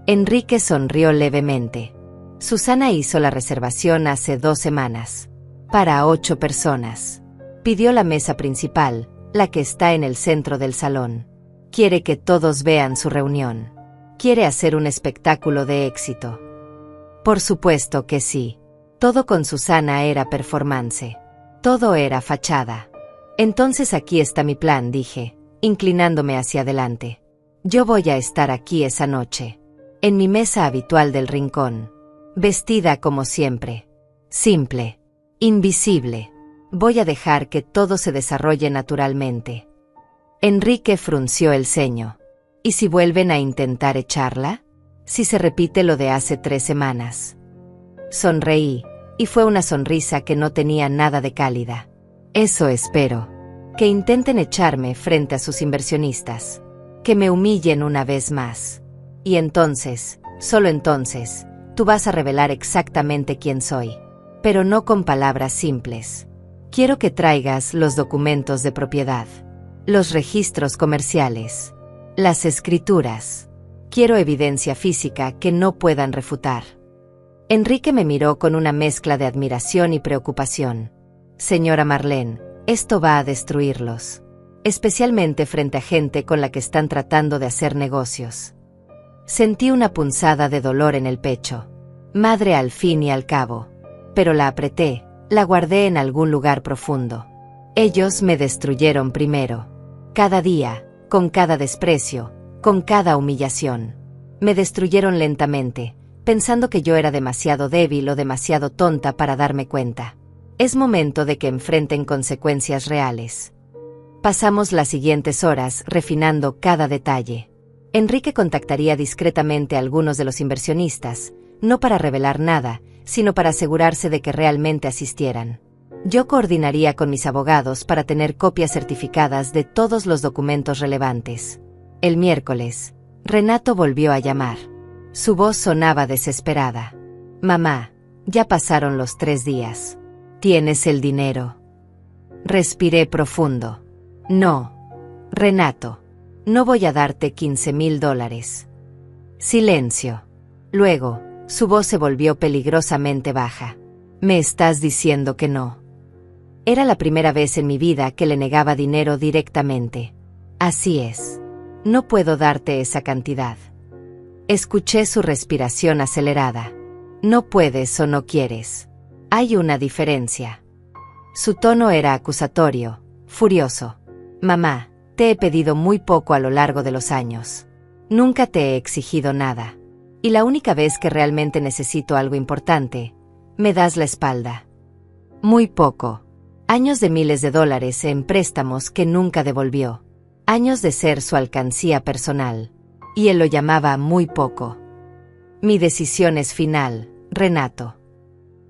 Enrique sonrió levemente. Susana hizo la reservación hace 2 semanas. Para 8 personas. Pidió la mesa principal, la que está en el centro del salón. Quiere que todos vean su reunión. Quiere hacer un espectáculo de éxito. Por supuesto que sí. Todo con Susana era performance. Todo era fachada. Entonces aquí está mi plan, dije, inclinándome hacia adelante. Yo voy a estar aquí esa noche. En mi mesa habitual del rincón. Vestida como siempre. Simple. Invisible. Voy a dejar que todo se desarrolle naturalmente. Enrique frunció el ceño. ¿Y si vuelven a intentar echarla? Si se repite lo de hace 3 semanas. Sonreí, y fue una sonrisa que no tenía nada de cálida. Eso espero. Que intenten echarme frente a sus inversionistas. Que me humillen una vez más. Y entonces, solo entonces, tú vas a revelar exactamente quién soy. Pero no con palabras simples. Quiero que traigas los documentos de propiedad. Los registros comerciales. Las escrituras. Quiero evidencia física que no puedan refutar. Enrique me miró con una mezcla de admiración y preocupación. Señora Marlene, esto va a destruirlos. Especialmente frente a gente con la que están tratando de hacer negocios. Sentí una punzada de dolor en el pecho. Madre al fin y al cabo. Pero la apreté, la guardé en algún lugar profundo. Ellos me destruyeron primero. Cada día, con cada desprecio, con cada humillación. Me destruyeron lentamente, pensando que yo era demasiado débil o demasiado tonta para darme cuenta. Es momento de que enfrenten consecuencias reales. Pasamos las siguientes horas refinando cada detalle. Enrique contactaría discretamente a algunos de los inversionistas, no para revelar nada, sino para asegurarse de que realmente asistieran. Yo coordinaría con mis abogados para tener copias certificadas de todos los documentos relevantes. El miércoles, Renato volvió a llamar. Su voz sonaba desesperada. Mamá, ya pasaron los 3 días. ¿Tienes el dinero? Respiré profundo. No, Renato, no voy a darte $15,000. Silencio. Luego, su voz se volvió peligrosamente baja. ¿Me estás diciendo que no? Era la primera vez en mi vida que le negaba dinero directamente. Así es. No puedo darte esa cantidad. Escuché su respiración acelerada. No puedes o no quieres. Hay una diferencia. Su tono era acusatorio, furioso. Mamá, te he pedido muy poco a lo largo de los años. Nunca te he exigido nada. Y la única vez que realmente necesito algo importante, me das la espalda. Muy poco. Años de miles de dólares en préstamos que nunca devolvió. Años de ser su alcancía personal. Y él lo llamaba muy poco. Mi decisión es final, Renato.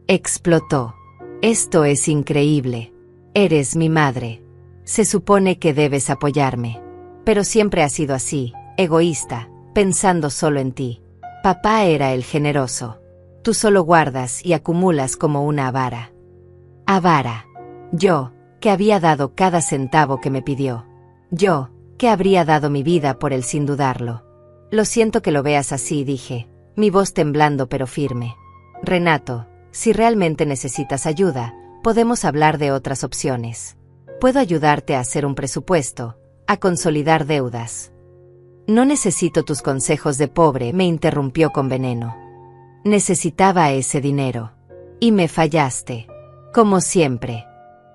Explotó. Esto es increíble. Eres mi madre. Se supone que debes apoyarme. Pero siempre has sido así, egoísta, pensando solo en ti. Papá era el generoso. Tú solo guardas y acumulas como una avara. Avara. Yo, que había dado cada centavo que me pidió. Yo, que habría dado mi vida por él sin dudarlo. Lo siento que lo veas así, dije, mi voz temblando pero firme. Renato, si realmente necesitas ayuda, podemos hablar de otras opciones. Puedo ayudarte a hacer un presupuesto, a consolidar deudas. No necesito tus consejos de pobre, me interrumpió con veneno. Necesitaba ese dinero. Y me fallaste. Como siempre.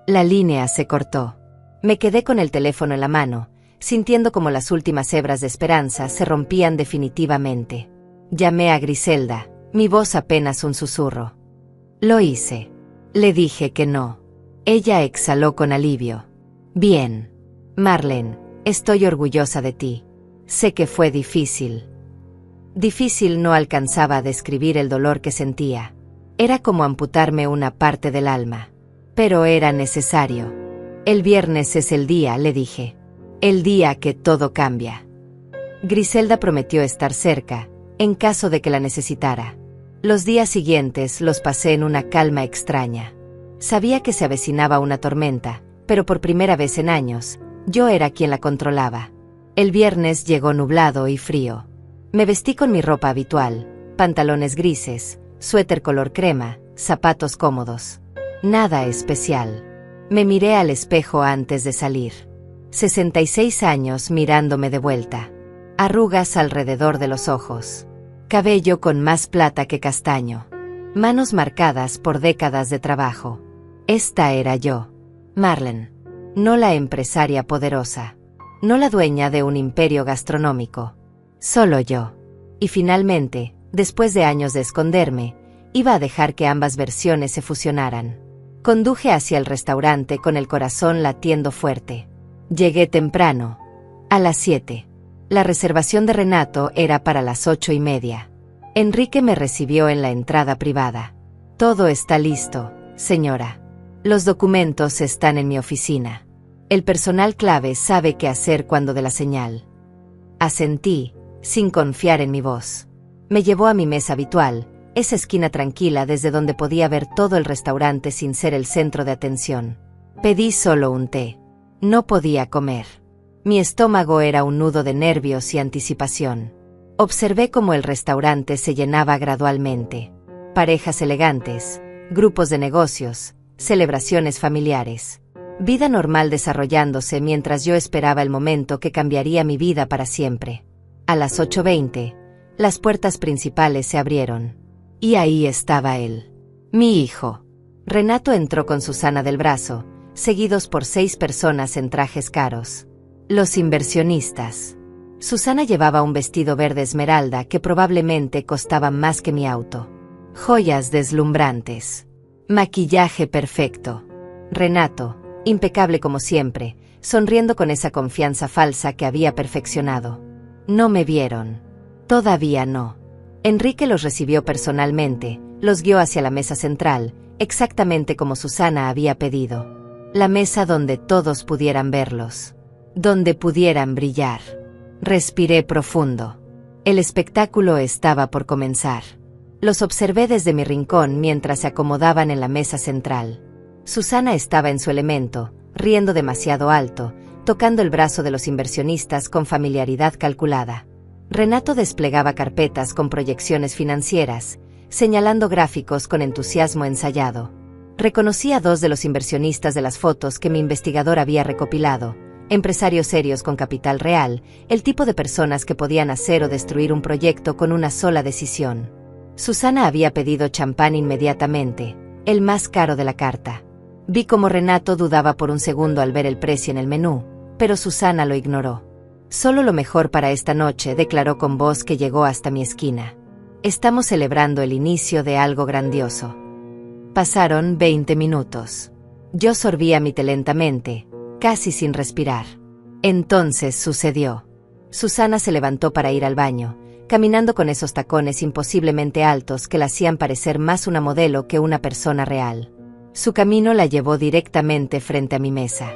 La línea se cortó. Me quedé con el teléfono en la mano, sintiendo como las últimas hebras de esperanza se rompían definitivamente. Llamé a Griselda, mi voz apenas un susurro. Lo hice. Le dije que no. Ella exhaló con alivio. Bien. Marlene, estoy orgullosa de ti. Sé que fue difícil. Difícil no alcanzaba a describir el dolor que sentía. Era como amputarme una parte del alma. Pero era necesario. El viernes es el día, le dije. El día que todo cambia. Griselda prometió estar cerca, en caso de que la necesitara. Los días siguientes los pasé en una calma extraña. Sabía que se avecinaba una tormenta, pero por primera vez en años, yo era quien la controlaba. El viernes llegó nublado y frío. Me vestí con mi ropa habitual, pantalones grises, suéter color crema, zapatos cómodos. Nada especial. Me miré al espejo antes de salir. 66 años mirándome de vuelta. Arrugas alrededor de los ojos. Cabello con más plata que castaño. Manos marcadas por décadas de trabajo. Esta era yo. Marlene. No la empresaria poderosa. No la dueña de un imperio gastronómico. Solo yo. Y finalmente, después de años de esconderme, iba a dejar que ambas versiones se fusionaran. Conduje hacia el restaurante con el corazón latiendo fuerte. Llegué temprano. A las 7. La reservación de Renato era para las 8:30. Enrique me recibió en la entrada privada. Todo está listo, señora. Los documentos están en mi oficina. El personal clave sabe qué hacer cuando dé la señal. Asentí, sin confiar en mi voz. Me llevó a mi mesa habitual, esa esquina tranquila desde donde podía ver todo el restaurante sin ser el centro de atención. Pedí solo un té. No podía comer. Mi estómago era un nudo de nervios y anticipación. Observé cómo el restaurante se llenaba gradualmente. Parejas elegantes, grupos de negocios, celebraciones familiares. Vida normal desarrollándose mientras yo esperaba el momento que cambiaría mi vida para siempre. A las 8:20, las puertas principales se abrieron. Y ahí estaba él. Mi hijo. Renato entró con Susana del brazo, seguidos por 6 personas en trajes caros. Los inversionistas. Susana llevaba un vestido verde esmeralda que probablemente costaba más que mi auto. Joyas deslumbrantes. Maquillaje perfecto. Renato, impecable como siempre, sonriendo con esa confianza falsa que había perfeccionado. No me vieron. Todavía no. Enrique los recibió personalmente, los guió hacia la mesa central, exactamente como Susana había pedido. La mesa donde todos pudieran verlos. Donde pudieran brillar. Respiré profundo. El espectáculo estaba por comenzar. Los observé desde mi rincón mientras se acomodaban en la mesa central. Susana estaba en su elemento, riendo demasiado alto, tocando el brazo de los inversionistas con familiaridad calculada. Renato desplegaba carpetas con proyecciones financieras, señalando gráficos con entusiasmo ensayado. Reconocí a 2 de los inversionistas de las fotos que mi investigador había recopilado, empresarios serios con capital real, el tipo de personas que podían hacer o destruir un proyecto con una sola decisión. Susana había pedido champán inmediatamente, el más caro de la carta. Vi cómo Renato dudaba por un segundo al ver el precio en el menú, pero Susana lo ignoró. Solo lo mejor para esta noche, declaró con voz que llegó hasta mi esquina. Estamos celebrando el inicio de algo grandioso. Pasaron 20 minutos. Yo sorbía mi té lentamente, casi sin respirar. Entonces sucedió. Susana se levantó para ir al baño, caminando con esos tacones imposiblemente altos que la hacían parecer más una modelo que una persona real. Su camino la llevó directamente frente a mi mesa.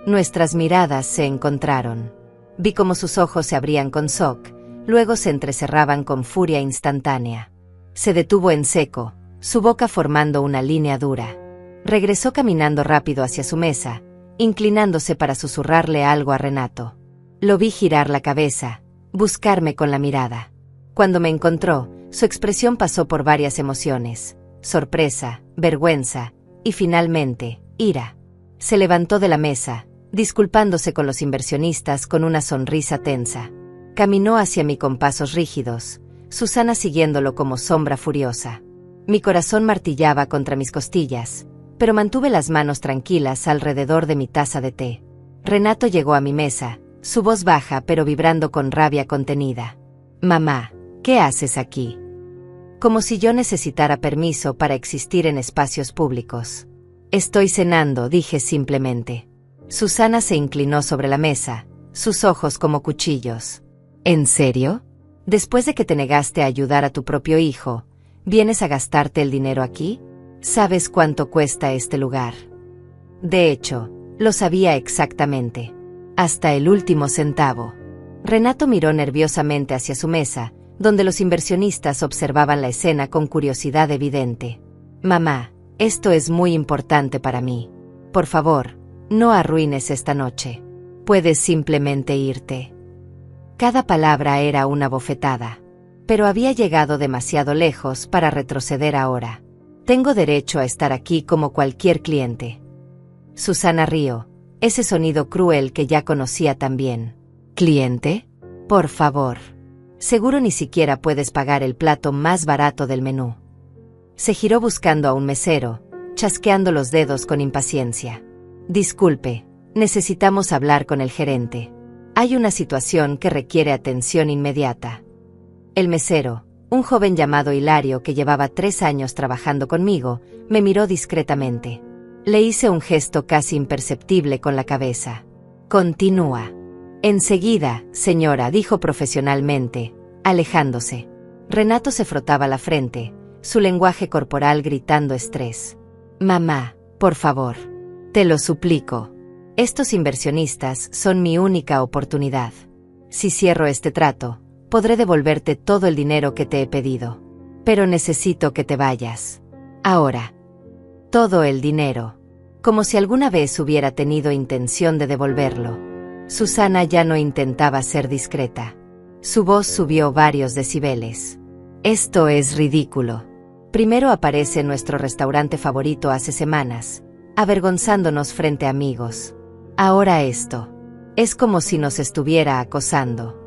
Nuestras miradas se encontraron. Vi cómo sus ojos se abrían con shock, luego se entrecerraban con furia instantánea. Se detuvo en seco, su boca formando una línea dura. Regresó caminando rápido hacia su mesa, inclinándose para susurrarle algo a Renato. Lo vi girar la cabeza, buscarme con la mirada. Cuando me encontró, su expresión pasó por varias emociones: sorpresa, vergüenza y finalmente, ira. Se levantó de la mesa, disculpándose con los inversionistas con una sonrisa tensa. Caminó hacia mí con pasos rígidos, Susana siguiéndolo como sombra furiosa. Mi corazón martillaba contra mis costillas, pero mantuve las manos tranquilas alrededor de mi taza de té. Renato llegó a mi mesa, su voz baja pero vibrando con rabia contenida. «Mamá, ¿qué haces aquí?» Como si yo necesitara permiso para existir en espacios públicos. «Estoy cenando», dije simplemente. Susana se inclinó sobre la mesa, sus ojos como cuchillos. «¿En serio? Después de que te negaste a ayudar a tu propio hijo, ¿vienes a gastarte el dinero aquí? ¿Sabes cuánto cuesta este lugar?» De hecho, lo sabía exactamente. Hasta el último centavo. Renato miró nerviosamente hacia su mesa, donde los inversionistas observaban la escena con curiosidad evidente. «Mamá, esto es muy importante para mí. Por favor, no arruines esta noche. Puedes simplemente irte». Cada palabra era una bofetada. Pero había llegado demasiado lejos para retroceder ahora. «Tengo derecho a estar aquí como cualquier cliente». Susana rió, ese sonido cruel que ya conocía tan bien. «¿Cliente? Por favor. Seguro ni siquiera puedes pagar el plato más barato del menú». Se giró buscando a un mesero, chasqueando los dedos con impaciencia. «Disculpe, necesitamos hablar con el gerente. Hay una situación que requiere atención inmediata». El mesero, un joven llamado Hilario que llevaba 3 años trabajando conmigo, me miró discretamente. Le hice un gesto casi imperceptible con la cabeza. «Continúa». «Enseguida, señora», dijo profesionalmente, alejándose. Renato se frotaba la frente, su lenguaje corporal gritando estrés. «Mamá, por favor. Te lo suplico. Estos inversionistas son mi única oportunidad. Si cierro este trato, podré devolverte todo el dinero que te he pedido. Pero necesito que te vayas. Ahora». Todo el dinero. Como si alguna vez hubiera tenido intención de devolverlo. Susana ya no intentaba ser discreta. Su voz subió varios decibeles. «Esto es ridículo. Primero aparece nuestro restaurante favorito hace semanas, avergonzándonos frente a amigos. Ahora esto. Es como si nos estuviera acosando».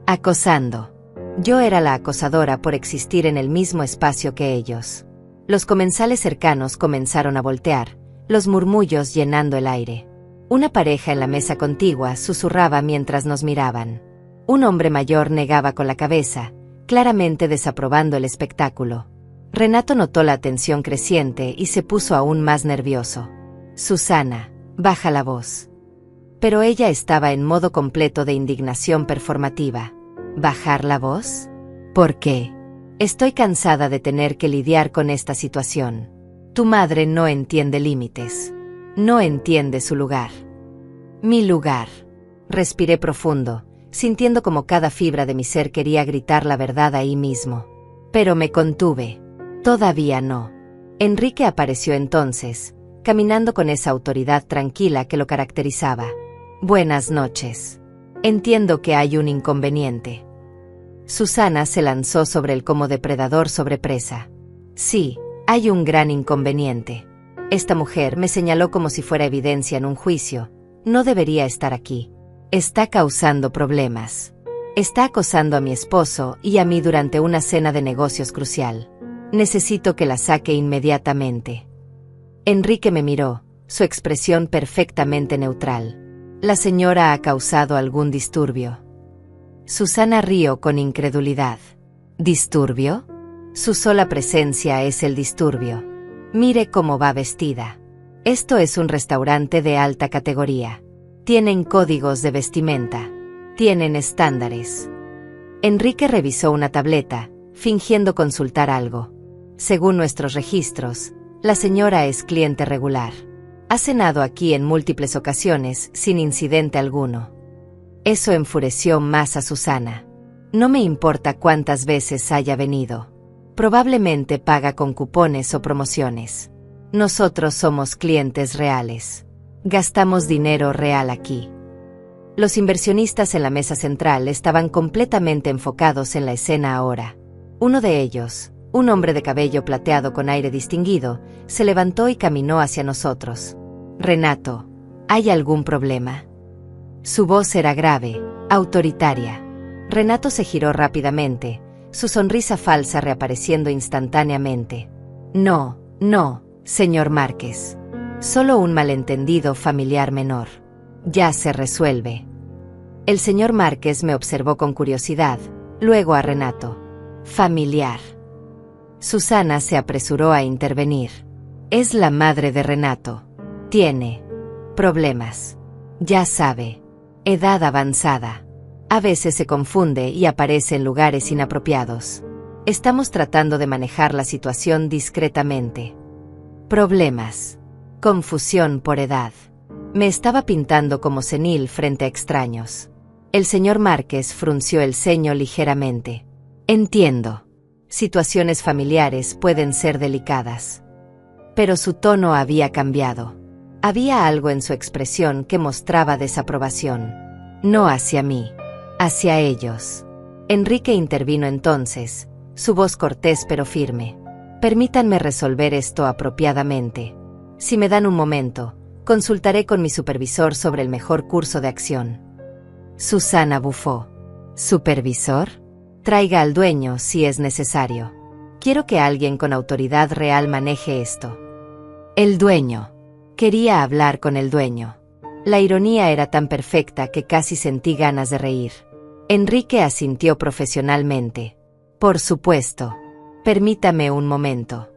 Acosando. Yo era la acosadora por existir en el mismo espacio que ellos. Los comensales cercanos comenzaron a voltear, los murmullos llenando el aire. Una pareja en la mesa contigua susurraba mientras nos miraban. Un hombre mayor negaba con la cabeza, claramente desaprobando el espectáculo. Renato notó la tensión creciente y se puso aún más nervioso. «Susana, baja la voz». Pero ella estaba en modo completo de indignación performativa. ¿Bajar la voz? ¿Por qué? Estoy cansada de tener que lidiar con esta situación. Tu madre no entiende límites. No entiende su lugar. Mi lugar. Respiré profundo, sintiendo como cada fibra de mi ser quería gritar la verdad ahí mismo. Pero me contuve. Todavía no. Enrique apareció entonces, caminando con esa autoridad tranquila que lo caracterizaba. «Buenas noches. Entiendo que hay un inconveniente». Susana se lanzó sobre él como depredador sobre presa. «Sí, hay un gran inconveniente. Esta mujer», me señaló como si fuera evidencia en un juicio, «no debería estar aquí. Está causando problemas. Está acosando a mi esposo y a mí durante una cena de negocios crucial. Necesito que la saque inmediatamente». Enrique me miró, su expresión perfectamente neutral. «¿La señora ha causado algún disturbio?» Susana rió con incredulidad. ¿Disturbio? Su sola presencia es el disturbio. Mire cómo va vestida. Esto es un restaurante de alta categoría. Tienen códigos de vestimenta. Tienen estándares. Enrique revisó una tableta, fingiendo consultar algo. Según nuestros registros, la señora es cliente regular. Ha cenado aquí en múltiples ocasiones sin incidente alguno. Eso enfureció más a Susana. «No me importa cuántas veces haya venido. Probablemente paga con cupones o promociones. Nosotros somos clientes reales. Gastamos dinero real aquí. Los inversionistas en la mesa central estaban completamente enfocados en la escena ahora. Uno de ellos, un hombre de cabello plateado con aire distinguido, se levantó y caminó hacia nosotros. Renato, ¿hay algún problema? Su voz era grave, autoritaria. Renato se giró rápidamente, su sonrisa falsa reapareciendo instantáneamente. No, señor Márquez. Solo un malentendido familiar menor. Ya se resuelve. El señor Márquez me observó con curiosidad, luego a Renato. Familiar. Susana se apresuró a intervenir. Es la madre de Renato. Tiene problemas. Ya sabe. Edad avanzada. A veces se confunde y aparece en lugares inapropiados. Estamos tratando de manejar la situación discretamente. Problemas. Confusión por edad. Me estaba pintando como senil frente a extraños. El señor Márquez frunció el ceño ligeramente. Entiendo. Situaciones familiares pueden ser delicadas. Pero su tono había cambiado. Había algo en su expresión que mostraba desaprobación. No hacia mí, hacia ellos. Enrique intervino entonces, su voz cortés pero firme. Permítanme resolver esto apropiadamente. Si me dan un momento, consultaré con mi supervisor sobre el mejor curso de acción. Susana bufó. ¿Supervisor? Traiga al dueño si es necesario. Quiero que alguien con autoridad real maneje esto. El dueño. Quería hablar con el dueño. La ironía era tan perfecta que casi sentí ganas de reír. Enrique asintió profesionalmente. Por supuesto. Permítame un momento.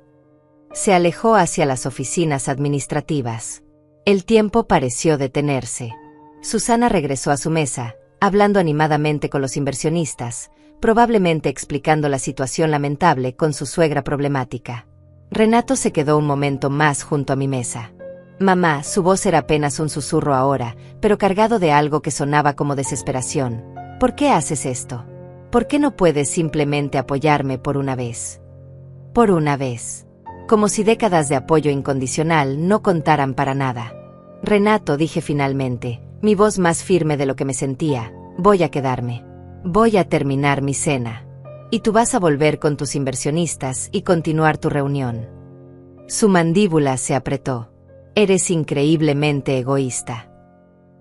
Se alejó hacia las oficinas administrativas. El tiempo pareció detenerse. Susana regresó a su mesa, hablando animadamente con los inversionistas, probablemente explicando la situación lamentable con su suegra problemática. Renato se quedó un momento más junto a mi mesa. Mamá, su voz era apenas un susurro ahora, pero cargado de algo que sonaba como desesperación. ¿Por qué haces esto? ¿Por qué no puedes simplemente apoyarme por una vez? Por una vez. Como si décadas de apoyo incondicional no contaran para nada. Renato, dije finalmente, mi voz más firme de lo que me sentía, voy a quedarme. Voy a terminar mi cena. Y tú vas a volver con tus inversionistas y continuar tu reunión. Su mandíbula se apretó. Eres increíblemente egoísta.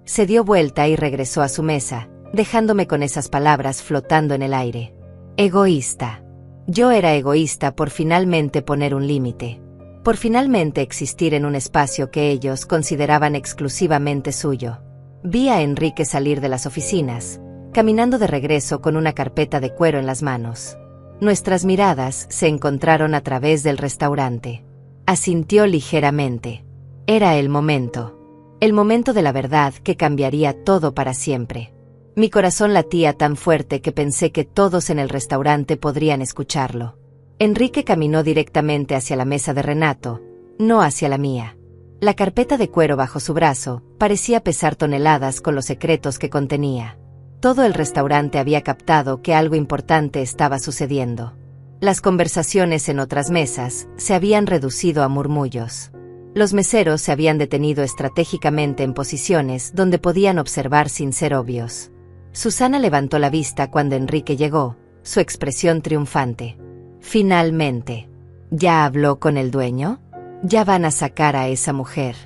Se dio vuelta y regresó a su mesa, dejándome con esas palabras flotando en el aire. Egoísta. Yo era egoísta por finalmente poner un límite. Por finalmente existir en un espacio que ellos consideraban exclusivamente suyo. Vi a Enrique salir de las oficinas, caminando de regreso con una carpeta de cuero en las manos. Nuestras miradas se encontraron a través del restaurante. Asintió ligeramente. Era el momento de la verdad que cambiaría todo para siempre. Mi corazón latía tan fuerte que pensé que todos en el restaurante podrían escucharlo. Enrique caminó directamente hacia la mesa de Renato, no hacia la mía. La carpeta de cuero bajo su brazo parecía pesar toneladas con los secretos que contenía. Todo el restaurante había captado que algo importante estaba sucediendo. Las conversaciones en otras mesas se habían reducido a murmullos. Los meseros se habían detenido estratégicamente en posiciones donde podían observar sin ser obvios. Susana levantó la vista cuando Enrique llegó, su expresión triunfante. Finalmente. ¿Ya habló con el dueño? Ya van a sacar a esa mujer.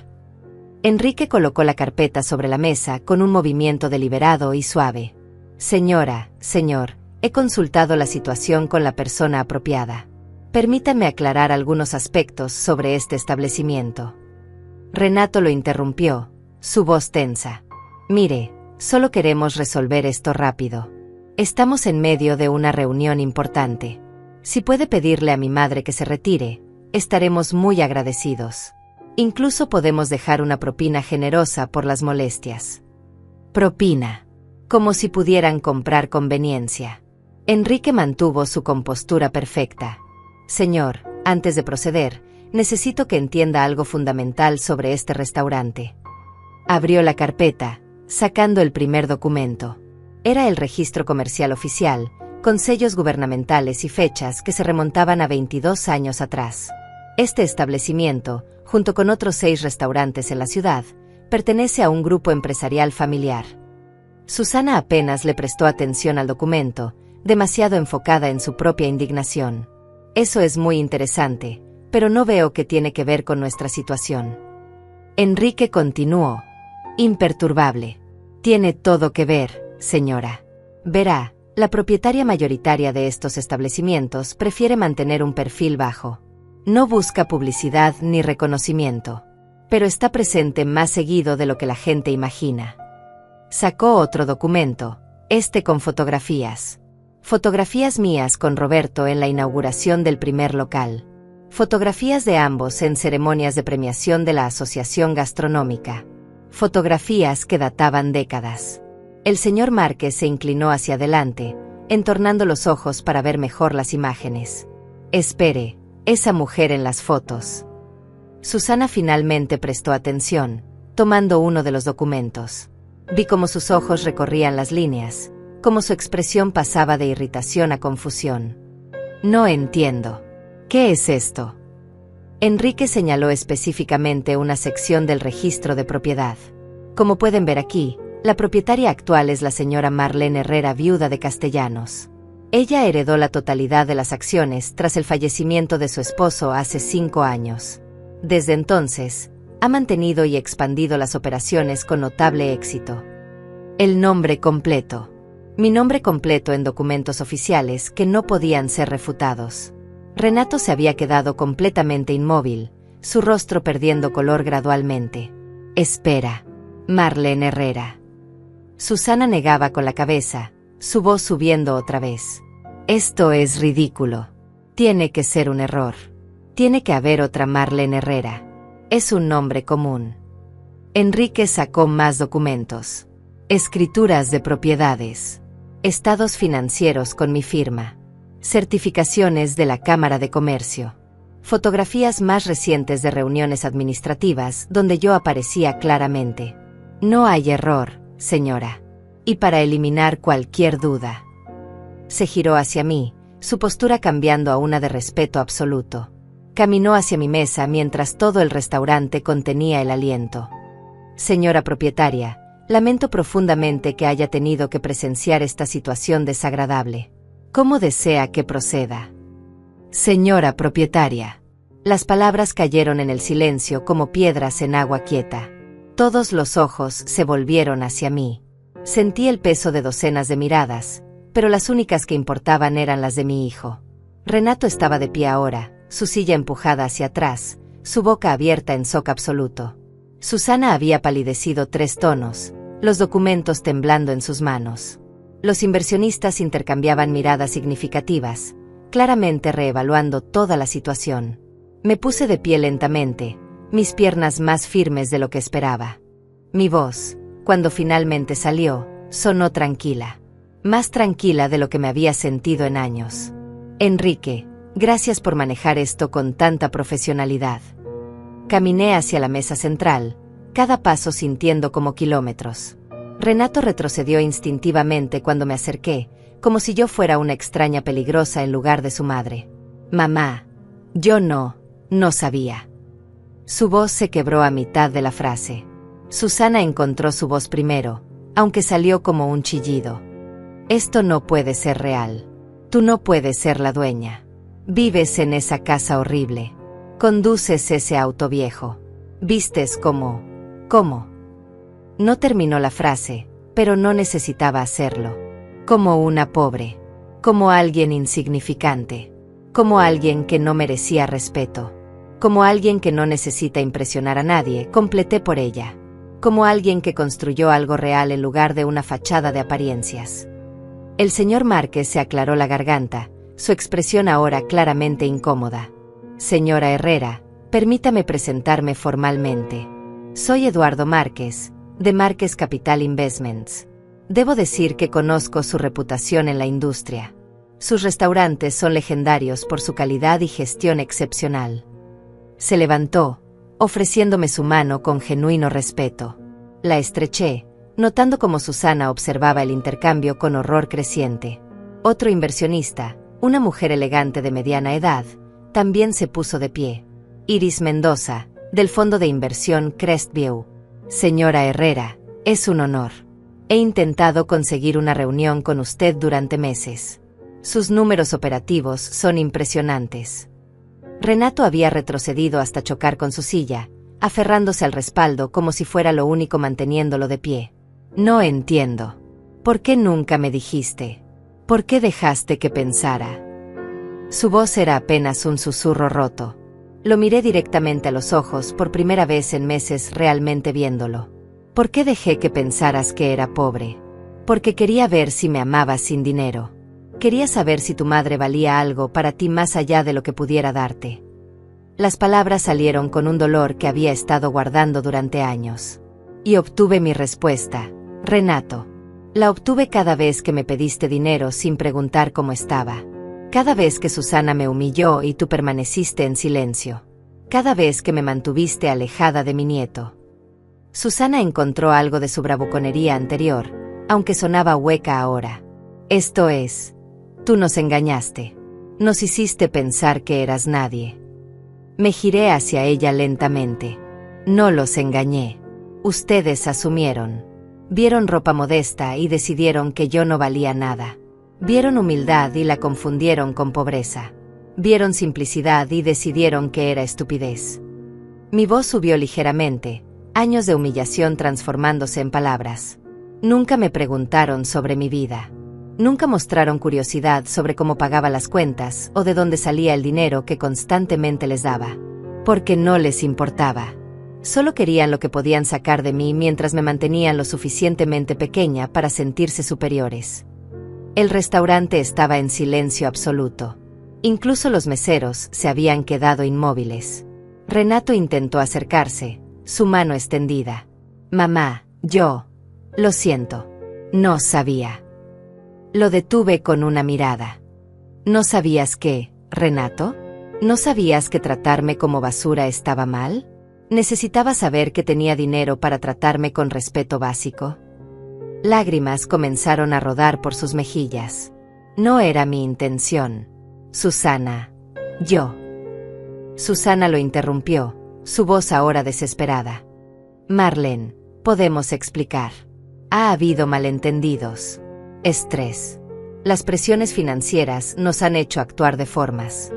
Enrique colocó la carpeta sobre la mesa con un movimiento deliberado y suave. Señor, he consultado la situación con la persona apropiada. Permítame aclarar algunos aspectos sobre este establecimiento. Renato lo interrumpió, su voz tensa. Mire, solo queremos resolver esto rápido. Estamos en medio de una reunión importante. Si puede pedirle a mi madre que se retire, estaremos muy agradecidos. Incluso podemos dejar una propina generosa por las molestias. Propina. Como si pudieran comprar conveniencia. Enrique mantuvo su compostura perfecta. Señor, antes de proceder, necesito que entienda algo fundamental sobre este restaurante. Abrió la carpeta, sacando el primer documento. Era el registro comercial oficial, con sellos gubernamentales y fechas que se remontaban a 22 años atrás. Este establecimiento, junto con otros 6 restaurantes en la ciudad, pertenece a un grupo empresarial familiar. Susana apenas le prestó atención al documento, demasiado enfocada en su propia indignación. Eso es muy interesante, pero no veo qué tiene que ver con nuestra situación. Enrique continuó, imperturbable. Tiene todo que ver, señora. Verá, la propietaria mayoritaria de estos establecimientos prefiere mantener un perfil bajo. No busca publicidad ni reconocimiento, pero está presente más seguido de lo que la gente imagina. Sacó otro documento, este con fotografías. Fotografías mías con Roberto en la inauguración del primer local. Fotografías de ambos en ceremonias de premiación de la Asociación Gastronómica. Fotografías que databan décadas. El señor Márquez se inclinó hacia adelante, entornando los ojos para ver mejor las imágenes. Espere, esa mujer en las fotos. Susana finalmente prestó atención, tomando uno de los documentos. Vi cómo sus ojos recorrían las líneas, cómo su expresión pasaba de irritación a confusión. No entiendo. ¿Qué es esto? Enrique señaló específicamente una sección del registro de propiedad. Como pueden ver aquí, la propietaria actual es la señora Marlene Herrera, viuda de Castellanos. Ella heredó la totalidad de las acciones tras el fallecimiento de su esposo hace 5 años. Desde entonces, ha mantenido y expandido las operaciones con notable éxito. El nombre completo. Mi nombre completo en documentos oficiales que no podían ser refutados. Renato se había quedado completamente inmóvil, su rostro perdiendo color gradualmente. Espera. Marlene Herrera. Susana negaba con la cabeza, su voz subiendo otra vez. Esto es ridículo. Tiene que ser un error. Tiene que haber otra Marlene Herrera. Es un nombre común. Enrique sacó más documentos. Escrituras de propiedades. Estados financieros con mi firma. Certificaciones de la Cámara de Comercio. Fotografías más recientes de reuniones administrativas donde yo aparecía claramente. No hay error, señora. Y para eliminar cualquier duda. Se giró hacia mí, su postura cambiando a una de respeto absoluto. Caminó hacia mi mesa mientras todo el restaurante contenía el aliento. Señora propietaria, lamento profundamente que haya tenido que presenciar esta situación desagradable. ¿Cómo desea que proceda? Señora propietaria. Las palabras cayeron en el silencio como piedras en agua quieta. Todos los ojos se volvieron hacia mí. Sentí el peso de docenas de miradas, pero las únicas que importaban eran las de mi hijo. Renato estaba de pie ahora, su silla empujada hacia atrás, su boca abierta en shock absoluto. Susana había palidecido 3 tonos, los documentos temblando en sus manos. Los inversionistas intercambiaban miradas significativas, claramente reevaluando toda la situación. Me puse de pie lentamente, mis piernas más firmes de lo que esperaba. Mi voz, cuando finalmente salió, sonó tranquila. Más tranquila de lo que me había sentido en años. Enrique, gracias por manejar esto con tanta profesionalidad. Caminé hacia la mesa central, cada paso sintiendo como kilómetros. Renato retrocedió instintivamente cuando me acerqué, como si yo fuera una extraña peligrosa en lugar de su madre. Mamá, yo no sabía. Su voz se quebró a mitad de la frase. Susana encontró su voz primero, aunque salió como un chillido. Esto no puede ser real. Tú no puedes ser la dueña. Vives en esa casa horrible. Conduces ese auto viejo. Vistes como... ¿Cómo? No terminó la frase, pero no necesitaba hacerlo. Como una pobre. Como alguien insignificante. Como alguien que no merecía respeto. Como alguien que no necesita impresionar a nadie, completé por ella. Como alguien que construyó algo real en lugar de una fachada de apariencias. El señor Márquez se aclaró la garganta, su expresión ahora claramente incómoda. Señora Herrera, permítame presentarme formalmente. Soy Eduardo Márquez, de Márquez Capital Investments. Debo decir que conozco su reputación en la industria. Sus restaurantes son legendarios por su calidad y gestión excepcional. Se levantó, ofreciéndome su mano con genuino respeto. La estreché, notando cómo Susana observaba el intercambio con horror creciente. Otro inversionista, una mujer elegante de mediana edad, también se puso de pie. Iris Mendoza, del fondo de inversión Crestview. Señora Herrera, es un honor. He intentado conseguir una reunión con usted durante meses. Sus números operativos son impresionantes. Renato había retrocedido hasta chocar con su silla, aferrándose al respaldo como si fuera lo único manteniéndolo de pie. No entiendo. ¿Por qué nunca me dijiste? ¿Por qué dejaste que pensara? Su voz era apenas un susurro roto. Lo miré directamente a los ojos por primera vez en meses realmente viéndolo. ¿Por qué dejé que pensaras que era pobre? Porque quería ver si me amabas sin dinero. Quería saber si tu madre valía algo para ti más allá de lo que pudiera darte. Las palabras salieron con un dolor que había estado guardando durante años. Y obtuve mi respuesta, Renato. La obtuve cada vez que me pediste dinero sin preguntar cómo estaba. Cada vez que Susana me humilló y tú permaneciste en silencio. Cada vez que me mantuviste alejada de mi nieto. Susana encontró algo de su bravuconería anterior, aunque sonaba hueca ahora. Esto es, tú nos engañaste. Nos hiciste pensar que eras nadie. Me giré hacia ella lentamente. No los engañé. Ustedes asumieron. Vieron ropa modesta y decidieron que yo no valía nada. Vieron humildad y la confundieron con pobreza. Vieron simplicidad y decidieron que era estupidez. Mi voz subió ligeramente, años de humillación transformándose en palabras. Nunca me preguntaron sobre mi vida. Nunca mostraron curiosidad sobre cómo pagaba las cuentas o de dónde salía el dinero que constantemente les daba. Porque no les importaba. Solo querían lo que podían sacar de mí mientras me mantenían lo suficientemente pequeña para sentirse superiores. El restaurante estaba en silencio absoluto. Incluso los meseros se habían quedado inmóviles. Renato intentó acercarse, su mano extendida. Mamá, lo siento. No sabía. Lo detuve con una mirada. ¿No sabías qué, Renato? ¿No sabías que tratarme como basura estaba mal? ¿Necesitaba saber que tenía dinero para tratarme con respeto básico? Lágrimas comenzaron a rodar por sus mejillas. No era mi intención. Susana. Susana lo interrumpió, su voz ahora desesperada. Marlene, podemos explicar. Ha habido malentendidos. Estrés. Las presiones financieras nos han hecho actuar de formas.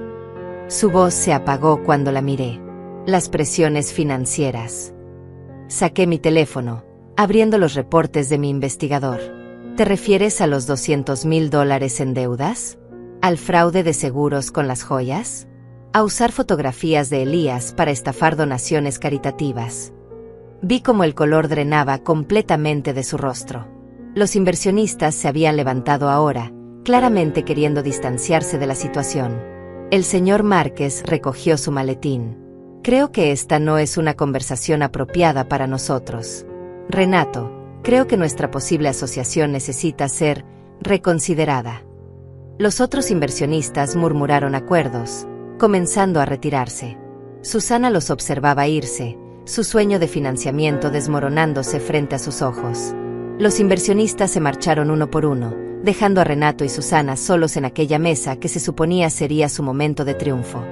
Su voz se apagó cuando la miré. Las presiones financieras. Saqué mi teléfono, abriendo los reportes de mi investigador. ¿Te refieres a los $200,000 en deudas? ¿Al fraude de seguros con las joyas? ¿A usar fotografías de Elías para estafar donaciones caritativas? Vi cómo el color drenaba completamente de su rostro. Los inversionistas se habían levantado ahora, claramente queriendo distanciarse de la situación. El señor Márquez recogió su maletín. Creo que esta no es una conversación apropiada para nosotros. Renato, creo que nuestra posible asociación necesita ser reconsiderada. Los otros inversionistas murmuraron acuerdos, comenzando a retirarse. Susana los observaba irse, su sueño de financiamiento desmoronándose frente a sus ojos. Los inversionistas se marcharon uno por uno, dejando a Renato y Susana solos en aquella mesa que se suponía sería su momento de triunfo.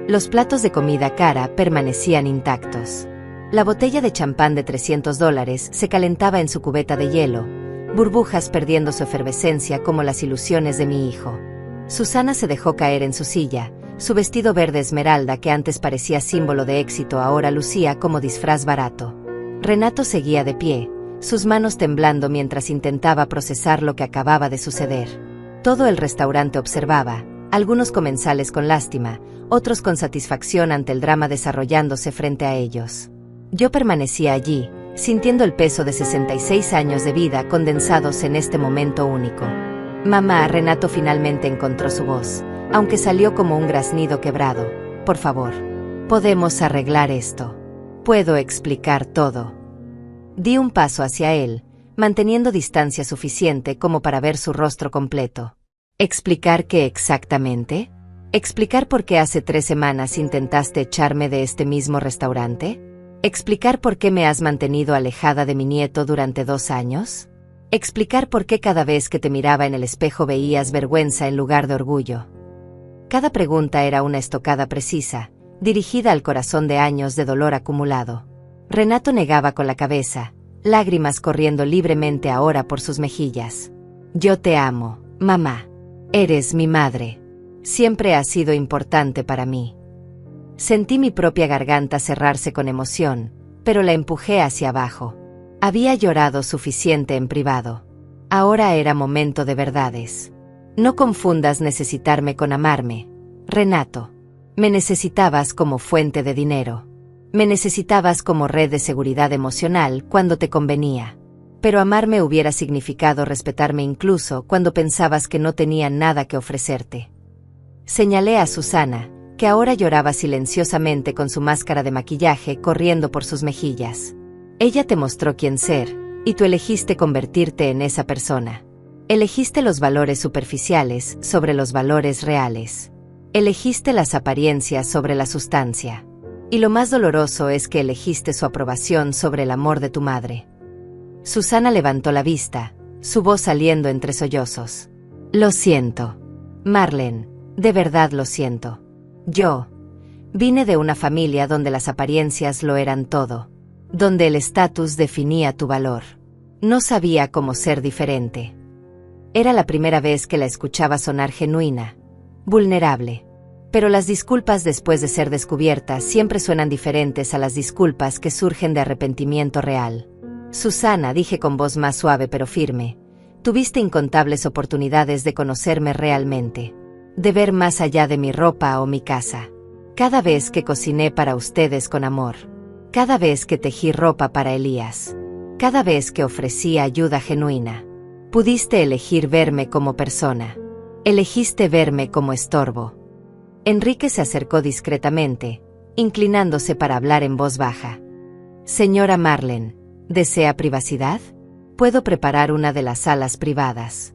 Los platos de comida cara permanecían intactos. La botella de champán de $300 se calentaba en su cubeta de hielo, burbujas perdiendo su efervescencia como las ilusiones de mi hijo. Susana se dejó caer en su silla, su vestido verde esmeralda que antes parecía símbolo de éxito ahora lucía como disfraz barato. Renato seguía de pie, sus manos temblando mientras intentaba procesar lo que acababa de suceder. Todo el restaurante observaba, algunos comensales con lástima, otros con satisfacción ante el drama desarrollándose frente a ellos. Yo permanecía allí, sintiendo el peso de 66 años de vida condensados en este momento único. Mamá, Renato finalmente encontró su voz, aunque salió como un graznido quebrado. Por favor. Podemos arreglar esto. Puedo explicar todo. Di un paso hacia él, manteniendo distancia suficiente como para ver su rostro completo. ¿Explicar qué exactamente? ¿Explicar por qué hace 3 semanas intentaste echarme de este mismo restaurante? ¿Explicar por qué me has mantenido alejada de mi nieto durante 2 años? Explicar por qué cada vez que te miraba en el espejo veías vergüenza en lugar de orgullo. Cada pregunta era una estocada precisa, dirigida al corazón de años de dolor acumulado. Renato negaba con la cabeza, lágrimas corriendo libremente ahora por sus mejillas. Yo te amo, mamá. Eres mi madre. Siempre has sido importante para mí. Sentí mi propia garganta cerrarse con emoción, pero la empujé hacia abajo. Había llorado suficiente en privado. Ahora era momento de verdades. No confundas necesitarme con amarme, Renato. Me necesitabas como fuente de dinero. Me necesitabas como red de seguridad emocional cuando te convenía. Pero amarme hubiera significado respetarme incluso cuando pensabas que no tenía nada que ofrecerte. Señalé a Susana, que ahora lloraba silenciosamente con su máscara de maquillaje corriendo por sus mejillas. Ella te mostró quién ser, y tú elegiste convertirte en esa persona. Elegiste los valores superficiales sobre los valores reales. Elegiste las apariencias sobre la sustancia. Y lo más doloroso es que elegiste su aprobación sobre el amor de tu madre. Susana levantó la vista, su voz saliendo entre sollozos. Lo siento, Marlene, de verdad lo siento. Yo vine de una familia donde las apariencias lo eran todo, donde el estatus definía tu valor. No sabía cómo ser diferente. Era la primera vez que la escuchaba sonar genuina, vulnerable. Pero las disculpas después de ser descubiertas siempre suenan diferentes a las disculpas que surgen de arrepentimiento real. Susana, dije con voz más suave pero firme, tuviste incontables oportunidades de conocerme realmente, de ver más allá de mi ropa o mi casa. Cada vez que cociné para ustedes con amor, cada vez que tejí ropa para Elías, cada vez que ofrecí ayuda genuina, pudiste elegir verme como persona. Elegiste verme como estorbo. Enrique se acercó discretamente, inclinándose para hablar en voz baja. Señora Marlene, ¿desea privacidad? Puedo preparar una de las salas privadas.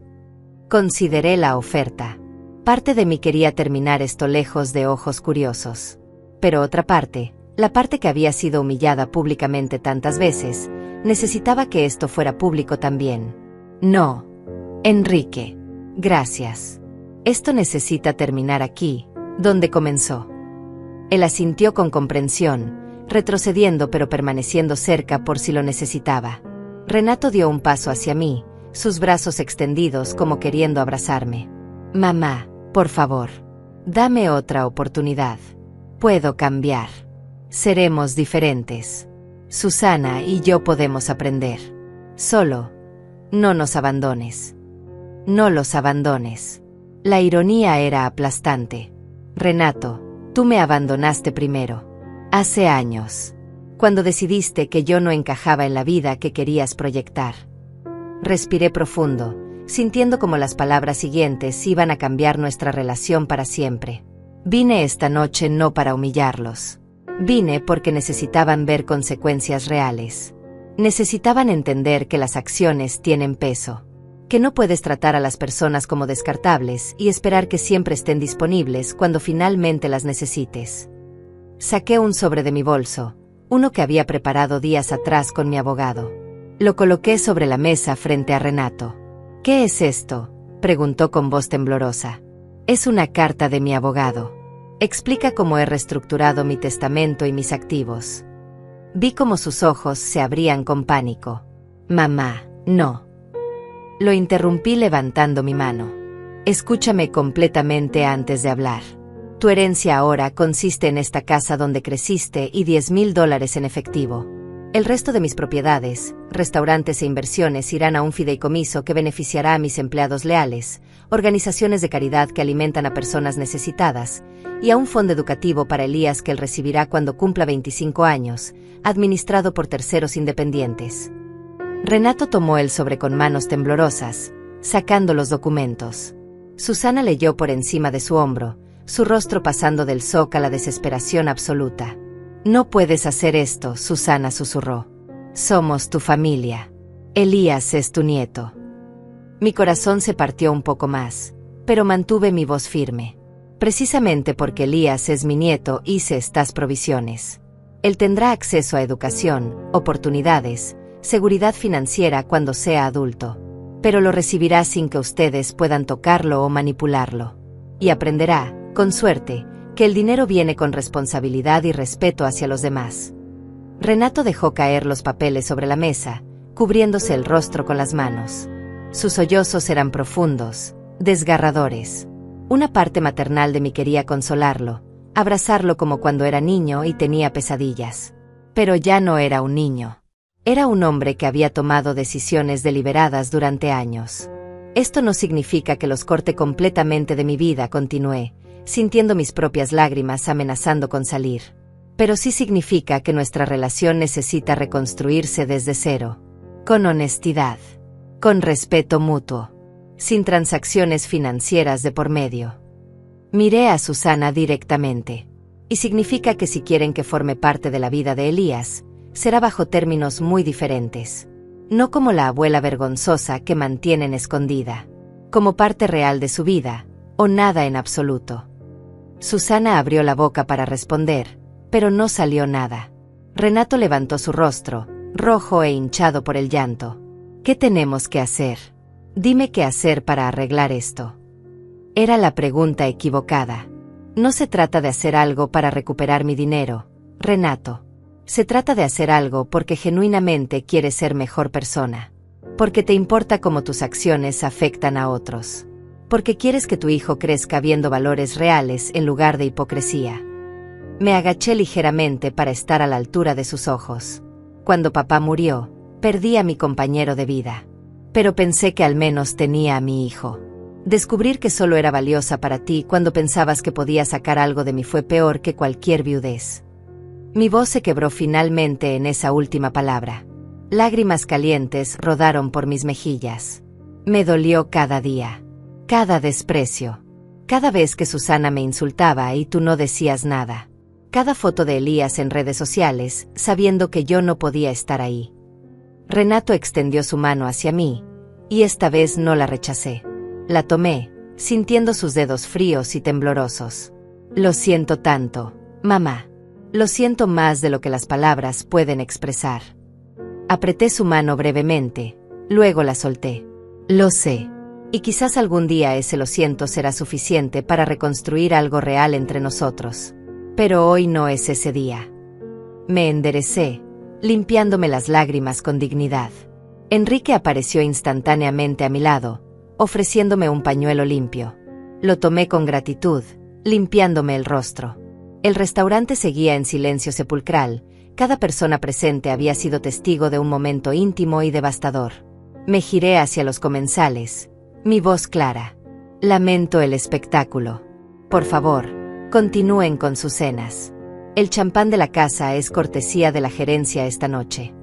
Consideré la oferta. Parte de mí quería terminar esto lejos de ojos curiosos. Pero otra parte, la parte que había sido humillada públicamente tantas veces, necesitaba que esto fuera público también. No, Enrique. Gracias. Esto necesita terminar aquí, donde comenzó. Él asintió con comprensión, retrocediendo pero permaneciendo cerca por si lo necesitaba. Renato dio un paso hacia mí, sus brazos extendidos como queriendo abrazarme. Mamá, por favor, dame otra oportunidad. Puedo cambiar. Seremos diferentes. Susana y yo podemos aprender. Solo, no nos abandones. No los abandones. La ironía era aplastante. Renato, tú me abandonaste primero. Hace años. Cuando decidiste que yo no encajaba en la vida que querías proyectar. Respiré profundo, sintiendo como las palabras siguientes iban a cambiar nuestra relación para siempre. Vine esta noche no para humillarlos. Vine porque necesitaban ver consecuencias reales. Necesitaban entender que las acciones tienen peso. Que no puedes tratar a las personas como descartables y esperar que siempre estén disponibles cuando finalmente las necesites. Saqué un sobre de mi bolso, uno que había preparado días atrás con mi abogado. Lo coloqué sobre la mesa frente a Renato. ¿Qué es esto?, preguntó con voz temblorosa. Es una carta de mi abogado. Explica cómo he reestructurado mi testamento y mis activos. Vi cómo sus ojos se abrían con pánico. Mamá, no. Lo interrumpí levantando mi mano. Escúchame completamente antes de hablar. Tu herencia ahora consiste en esta casa donde creciste y $10,000 en efectivo. El resto de mis propiedades, restaurantes e inversiones irán a un fideicomiso que beneficiará a mis empleados leales, organizaciones de caridad que alimentan a personas necesitadas, y a un fondo educativo para Elías que él recibirá cuando cumpla 25 años, administrado por terceros independientes. Renato tomó el sobre con manos temblorosas, sacando los documentos. Susana leyó por encima de su hombro, su rostro pasando del shock a la desesperación absoluta. No puedes hacer esto, Susana susurró. Somos tu familia. Elías es tu nieto. Mi corazón se partió un poco más, pero mantuve mi voz firme. Precisamente porque Elías es mi nieto hice estas provisiones. Él tendrá acceso a educación, oportunidades, seguridad financiera cuando sea adulto. pero lo recibirá sin que ustedes puedan tocarlo o manipularlo. Y aprenderá, con suerte, que el dinero viene con responsabilidad y respeto hacia los demás. Renato dejó caer los papeles sobre la mesa, cubriéndose el rostro con las manos. Sus sollozos eran profundos, desgarradores. Una parte maternal de mí quería consolarlo, abrazarlo como cuando era niño y tenía pesadillas. Pero ya no era un niño. Era un hombre que había tomado decisiones deliberadas durante años. Esto no significa que los corte completamente de mi vida, continué, sintiendo mis propias lágrimas amenazando con salir. Pero sí significa que nuestra relación necesita reconstruirse desde cero. Con honestidad. Con respeto mutuo. Sin transacciones financieras de por medio. Miré a Susana directamente. Y significa que si quieren que forme parte de la vida de Elías, será bajo términos muy diferentes. No como la abuela vergonzosa que mantienen escondida. Como parte real de su vida, o nada en absoluto. Susana abrió la boca para responder, pero no salió nada. Renato levantó su rostro, rojo e hinchado por el llanto. ¿Qué tenemos que hacer? Dime qué hacer para arreglar esto. Era la pregunta equivocada. No se trata de hacer algo para recuperar mi dinero, Renato. Se trata de hacer algo porque genuinamente quieres ser mejor persona. Porque te importa cómo tus acciones afectan a otros. Porque quieres que tu hijo crezca viendo valores reales en lugar de hipocresía. Me agaché ligeramente para estar a la altura de sus ojos. Cuando papá murió, perdí a mi compañero de vida. Pero pensé que al menos tenía a mi hijo. Descubrir que solo era valiosa para ti cuando pensabas que podía sacar algo de mí fue peor que cualquier viudez. Mi voz se quebró finalmente en esa última palabra. Lágrimas calientes rodaron por mis mejillas. Me dolió cada día. Cada desprecio. Cada vez que Susana me insultaba y tú no decías nada. Cada foto de Elías en redes sociales, sabiendo que yo no podía estar ahí. Renato extendió su mano hacia mí, y esta vez no la rechacé. La tomé, sintiendo sus dedos fríos y temblorosos. Lo siento tanto, mamá. Lo siento más de lo que las palabras pueden expresar. Apreté su mano brevemente, luego la solté. Lo sé. Y quizás algún día ese lo siento será suficiente para reconstruir algo real entre nosotros. Pero hoy no es ese día. Me enderecé, limpiándome las lágrimas con dignidad. Enrique apareció instantáneamente a mi lado, ofreciéndome un pañuelo limpio. Lo tomé con gratitud, limpiándome el rostro. El restaurante seguía en silencio sepulcral, cada persona presente había sido testigo de un momento íntimo y devastador. Me giré hacia los comensales, mi voz clara. Lamento el espectáculo. Por favor, continúen con sus cenas. El champán de la casa es cortesía de la gerencia esta noche.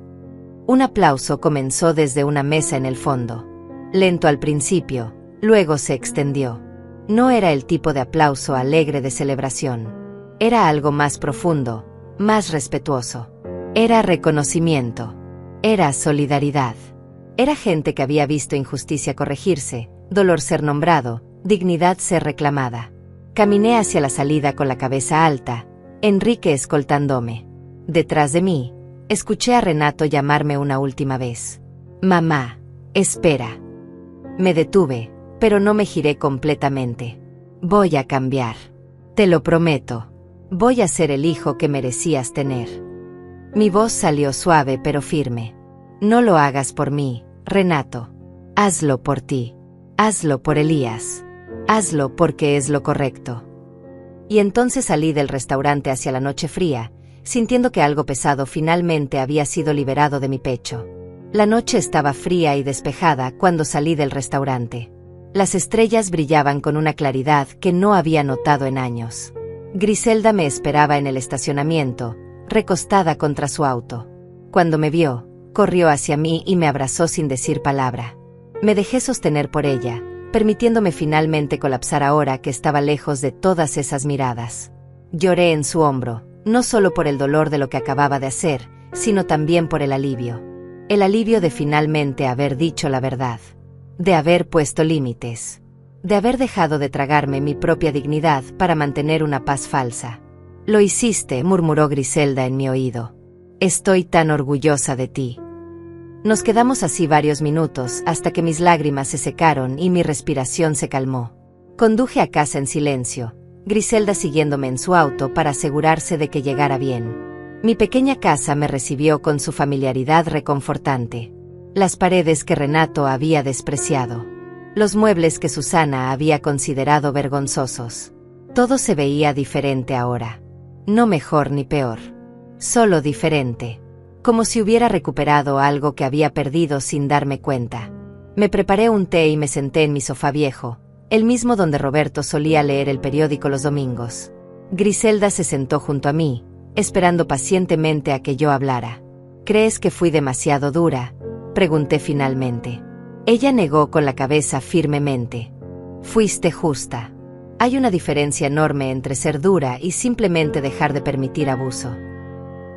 Un aplauso comenzó desde una mesa en el fondo. Lento al principio, luego se extendió. No era el tipo de aplauso alegre de celebración. Era algo más profundo, más respetuoso. Era reconocimiento. Era solidaridad. Era gente que había visto injusticia corregirse, dolor ser nombrado, dignidad ser reclamada. Caminé hacia la salida con la cabeza alta, Enrique escoltándome. Detrás de mí, escuché a Renato llamarme una última vez. Mamá, espera. Me detuve, pero no me giré completamente. Voy a cambiar. Te lo prometo. Voy a ser el hijo que merecías tener. Mi voz salió suave pero firme. No lo hagas por mí, Renato. Hazlo por ti. Hazlo por Elías. Hazlo porque es lo correcto. Y entonces salí del restaurante hacia la noche fría, sintiendo que algo pesado finalmente había sido liberado de mi pecho. La noche estaba fría y despejada cuando salí del restaurante. Las estrellas brillaban con una claridad que no había notado en años. Griselda me esperaba en el estacionamiento, recostada contra su auto. Cuando me vio, corrió hacia mí y me abrazó sin decir palabra. Me dejé sostener por ella, permitiéndome finalmente colapsar ahora que estaba lejos de todas esas miradas. Lloré en su hombro, no solo por el dolor de lo que acababa de hacer, sino también por el alivio. El alivio de finalmente haber dicho la verdad. De haber puesto límites. De haber dejado de tragarme mi propia dignidad para mantener una paz falsa. Lo hiciste, murmuró Griselda en mi oído. Estoy tan orgullosa de ti. Nos quedamos así varios minutos hasta que mis lágrimas se secaron y mi respiración se calmó. Conduje a casa en silencio, Griselda siguiéndome en su auto para asegurarse de que llegara bien. Mi pequeña casa me recibió con su familiaridad reconfortante. Las paredes que Renato había despreciado. Los muebles que Susana había considerado vergonzosos. Todo se veía diferente ahora. No mejor ni peor. Solo diferente. Como si hubiera recuperado algo que había perdido sin darme cuenta. Me preparé un té y me senté en mi sofá viejo, el mismo donde Roberto solía leer el periódico los domingos. Griselda se sentó junto a mí, esperando pacientemente a que yo hablara. ¿Crees que fui demasiado dura?, pregunté finalmente. Ella negó con la cabeza firmemente. Fuiste justa. Hay una diferencia enorme entre ser dura y simplemente dejar de permitir abuso.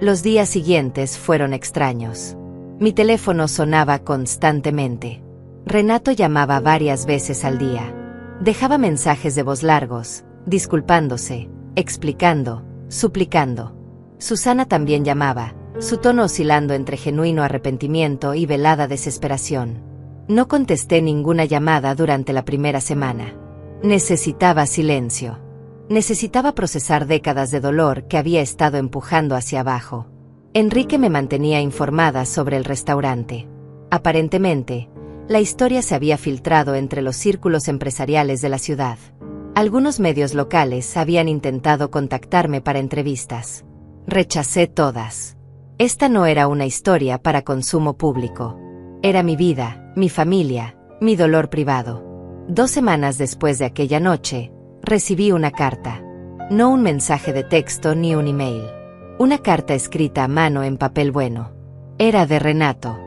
Los días siguientes fueron extraños. Mi teléfono sonaba constantemente. Renato llamaba varias veces al día. Dejaba mensajes de voz largos, disculpándose, explicando, suplicando. Susana también llamaba, su tono oscilando entre genuino arrepentimiento y velada desesperación. No contesté ninguna llamada durante la primera semana. Necesitaba silencio. Necesitaba procesar décadas de dolor que había estado empujando hacia abajo. Enrique me mantenía informada sobre el restaurante. Aparentemente, la historia se había filtrado entre los círculos empresariales de la ciudad. Algunos medios locales habían intentado contactarme para entrevistas. Rechacé todas. Esta no era una historia para consumo público. Era mi vida, mi familia, mi dolor privado. 2 semanas después de aquella noche, recibí una carta. No un mensaje de texto ni un email. Una carta escrita a mano en papel bueno. Era de Renato.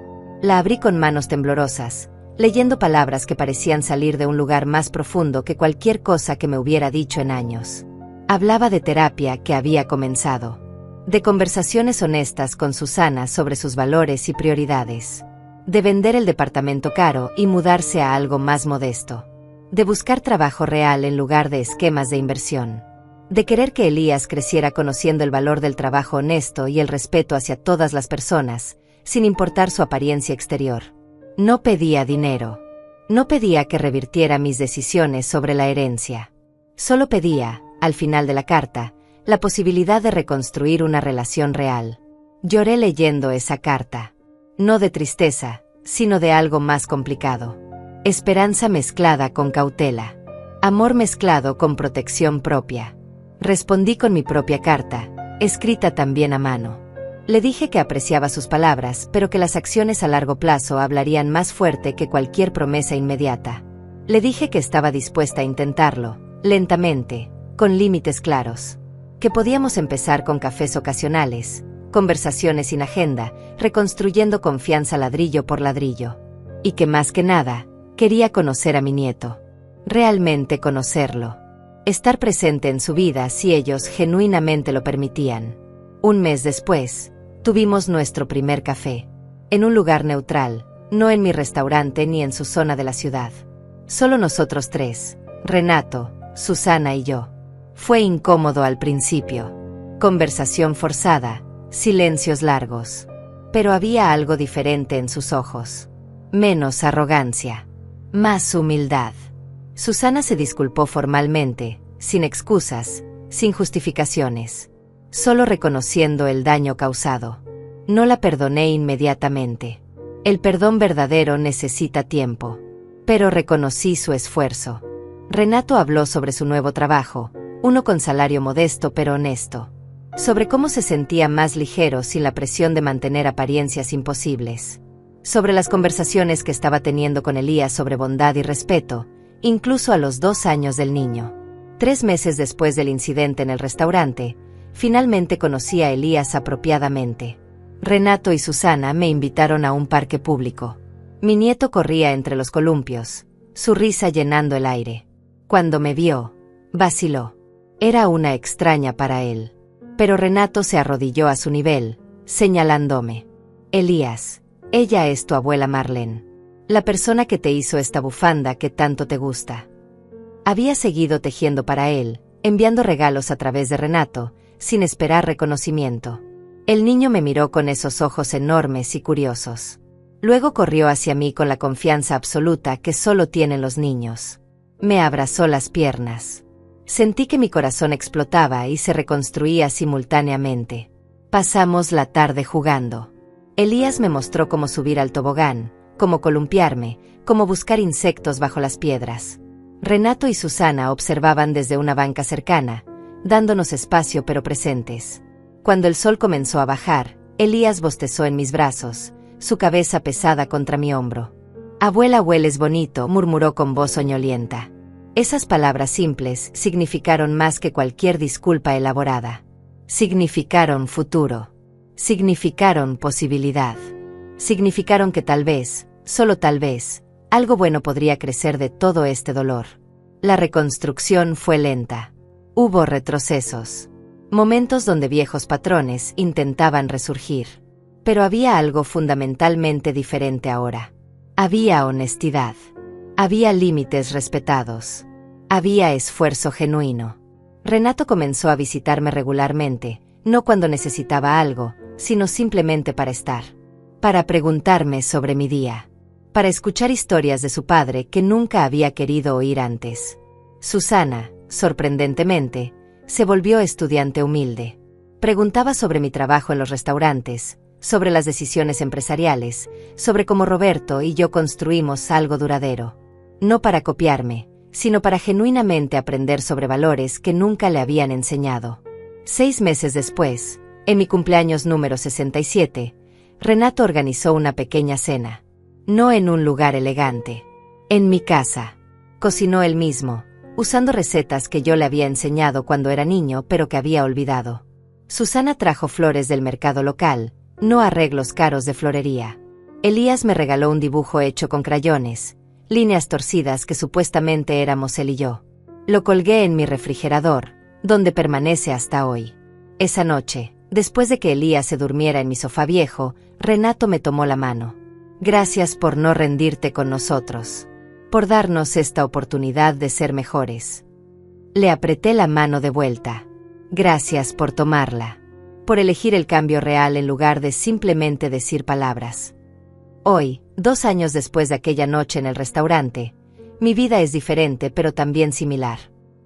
La abrí con manos temblorosas, leyendo palabras que parecían salir de un lugar más profundo que cualquier cosa que me hubiera dicho en años. Hablaba de terapia que había comenzado. De conversaciones honestas con Susana sobre sus valores y prioridades. De vender el departamento caro y mudarse a algo más modesto. De buscar trabajo real en lugar de esquemas de inversión. De querer que Elías creciera conociendo el valor del trabajo honesto y el respeto hacia todas las personas, sin importar su apariencia exterior. No pedía dinero. No pedía que revirtiera mis decisiones sobre la herencia. Solo pedía, al final de la carta, la posibilidad de reconstruir una relación real. Lloré leyendo esa carta. No de tristeza, sino de algo más complicado. Esperanza mezclada con cautela. Amor mezclado con protección propia. Respondí con mi propia carta, escrita también a mano. Le dije que apreciaba sus palabras, pero que las acciones a largo plazo hablarían más fuerte que cualquier promesa inmediata. Le dije que estaba dispuesta a intentarlo, lentamente, con límites claros. Que podíamos empezar con cafés ocasionales, conversaciones sin agenda, reconstruyendo confianza ladrillo por ladrillo. Y que más que nada, quería conocer a mi nieto. Realmente conocerlo. Estar presente en su vida si ellos genuinamente lo permitían. 1 mes después, tuvimos nuestro primer café. En un lugar neutral, no en mi restaurante ni en su zona de la ciudad. Solo nosotros 3, Renato, Susana y yo. Fue incómodo al principio. Conversación forzada, silencios largos. Pero había algo diferente en sus ojos. Menos arrogancia. Más humildad. Susana se disculpó formalmente, sin excusas, sin justificaciones. Solo reconociendo el daño causado. No la perdoné inmediatamente. El perdón verdadero necesita tiempo. Pero reconocí su esfuerzo. Renato habló sobre su nuevo trabajo, uno con salario modesto pero honesto. Sobre cómo se sentía más ligero sin la presión de mantener apariencias imposibles. Sobre las conversaciones que estaba teniendo con Elías sobre bondad y respeto, incluso a los 2 años del niño. 3 meses después del incidente en el restaurante, finalmente conocí a Elías apropiadamente. Renato y Susana me invitaron a un parque público. Mi nieto corría entre los columpios, su risa llenando el aire. Cuando me vio, vaciló. Era una extraña para él. Pero Renato se arrodilló a su nivel, señalándome. Elías, ella es tu abuela Marlene. La persona que te hizo esta bufanda que tanto te gusta. Había seguido tejiendo para él, enviando regalos a través de Renato, sin esperar reconocimiento. El niño me miró con esos ojos enormes y curiosos. Luego corrió hacia mí con la confianza absoluta que solo tienen los niños. Me abrazó las piernas. Sentí que mi corazón explotaba y se reconstruía simultáneamente. Pasamos la tarde jugando. Elías me mostró cómo subir al tobogán, cómo columpiarme, cómo buscar insectos bajo las piedras. Renato y Susana observaban desde una banca cercana, dándonos espacio pero presentes. Cuando el sol comenzó a bajar, Elías bostezó en mis brazos, su cabeza pesada contra mi hombro. «Abuela, hueles bonito», murmuró con voz soñolienta. Esas palabras simples significaron más que cualquier disculpa elaborada. Significaron futuro. Significaron posibilidad. Significaron que tal vez, solo tal vez, algo bueno podría crecer de todo este dolor. La reconstrucción fue lenta. Hubo retrocesos. Momentos donde viejos patrones intentaban resurgir. Pero había algo fundamentalmente diferente ahora. Había honestidad. Había límites respetados. Había esfuerzo genuino. Renato comenzó a visitarme regularmente, no cuando necesitaba algo, sino simplemente para estar. Para preguntarme sobre mi día. Para escuchar historias de su padre que nunca había querido oír antes. Susana, sorprendentemente, se volvió estudiante humilde. Preguntaba sobre mi trabajo en los restaurantes, sobre las decisiones empresariales, sobre cómo Roberto y yo construimos algo duradero. No para copiarme, sino para genuinamente aprender sobre valores que nunca le habían enseñado. 6 meses después, en mi cumpleaños número 67, Renato organizó una pequeña cena. No en un lugar elegante. En mi casa. Cocinó él mismo, usando recetas que yo le había enseñado cuando era niño pero que había olvidado. Susana trajo flores del mercado local, no arreglos caros de florería. Elías me regaló un dibujo hecho con crayones, líneas torcidas que supuestamente éramos él y yo. Lo colgué en mi refrigerador, donde permanece hasta hoy. Esa noche, después de que Elías se durmiera en mi sofá viejo, Renato me tomó la mano. Gracias por no rendirte con nosotros. Por darnos esta oportunidad de ser mejores. Le apreté la mano de vuelta. Gracias por tomarla. Por elegir el cambio real en lugar de simplemente decir palabras. Hoy, 2 años después de aquella noche en el restaurante, mi vida es diferente pero también similar.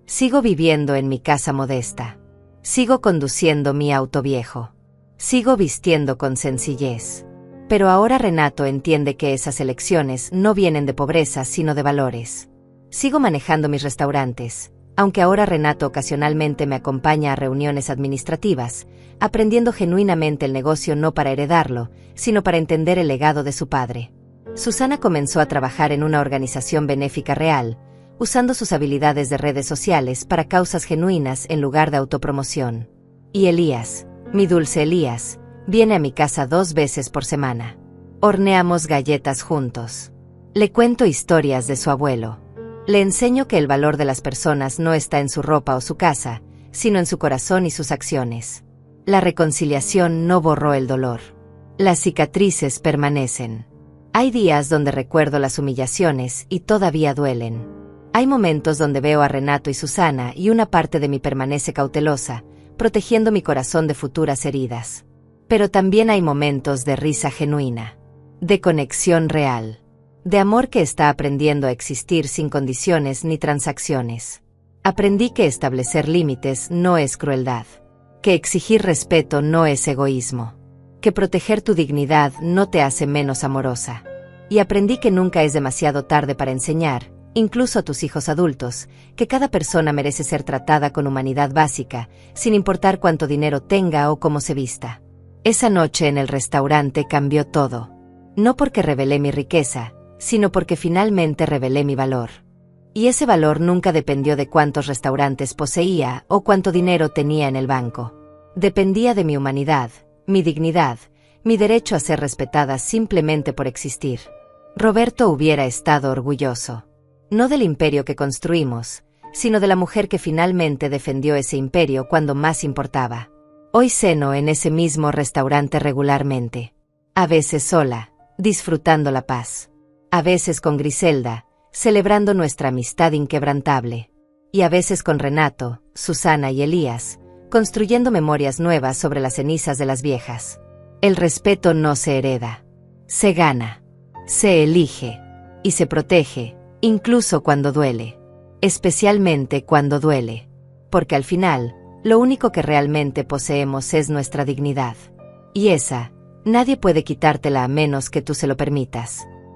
Sigo viviendo en mi casa modesta. Sigo conduciendo mi auto viejo. Sigo vistiendo con sencillez. Pero ahora Renato entiende que esas elecciones no vienen de pobreza sino de valores. Sigo manejando mis restaurantes, aunque ahora Renato ocasionalmente me acompaña a reuniones administrativas, aprendiendo genuinamente el negocio no para heredarlo, sino para entender el legado de su padre. Susana comenzó a trabajar en una organización benéfica real, usando sus habilidades de redes sociales para causas genuinas en lugar de autopromoción. Y Elías, mi dulce Elías, viene a mi casa 2 veces por semana. Horneamos galletas juntos. Le cuento historias de su abuelo. Le enseño que el valor de las personas no está en su ropa o su casa, sino en su corazón y sus acciones. La reconciliación no borró el dolor. Las cicatrices permanecen. Hay días donde recuerdo las humillaciones y todavía duelen. Hay momentos donde veo a Renato y Susana y una parte de mí permanece cautelosa, protegiendo mi corazón de futuras heridas. Pero también hay momentos de risa genuina, de conexión real, de amor que está aprendiendo a existir sin condiciones ni transacciones. Aprendí que establecer límites no es crueldad, que exigir respeto no es egoísmo, que proteger tu dignidad no te hace menos amorosa. Y aprendí que nunca es demasiado tarde para enseñar, incluso a tus hijos adultos, que cada persona merece ser tratada con humanidad básica, sin importar cuánto dinero tenga o cómo se vista. Esa noche en el restaurante cambió todo. No porque revelé mi riqueza, sino porque finalmente revelé mi valor. Y ese valor nunca dependió de cuántos restaurantes poseía o cuánto dinero tenía en el banco. Dependía de mi humanidad, mi dignidad, mi derecho a ser respetada simplemente por existir. Roberto hubiera estado orgulloso. No del imperio que construimos, sino de la mujer que finalmente defendió ese imperio cuando más importaba. Hoy ceno en ese mismo restaurante regularmente. A veces sola, disfrutando la paz. A veces con Griselda, celebrando nuestra amistad inquebrantable. Y a veces con Renato, Susana y Elías, construyendo memorias nuevas sobre las cenizas de las viejas. El respeto no se hereda. Se gana. Se elige. Y se protege, incluso cuando duele. Especialmente cuando duele. Porque al final, lo único que realmente poseemos es nuestra dignidad. Y esa, nadie puede quitártela a menos que tú se lo permitas.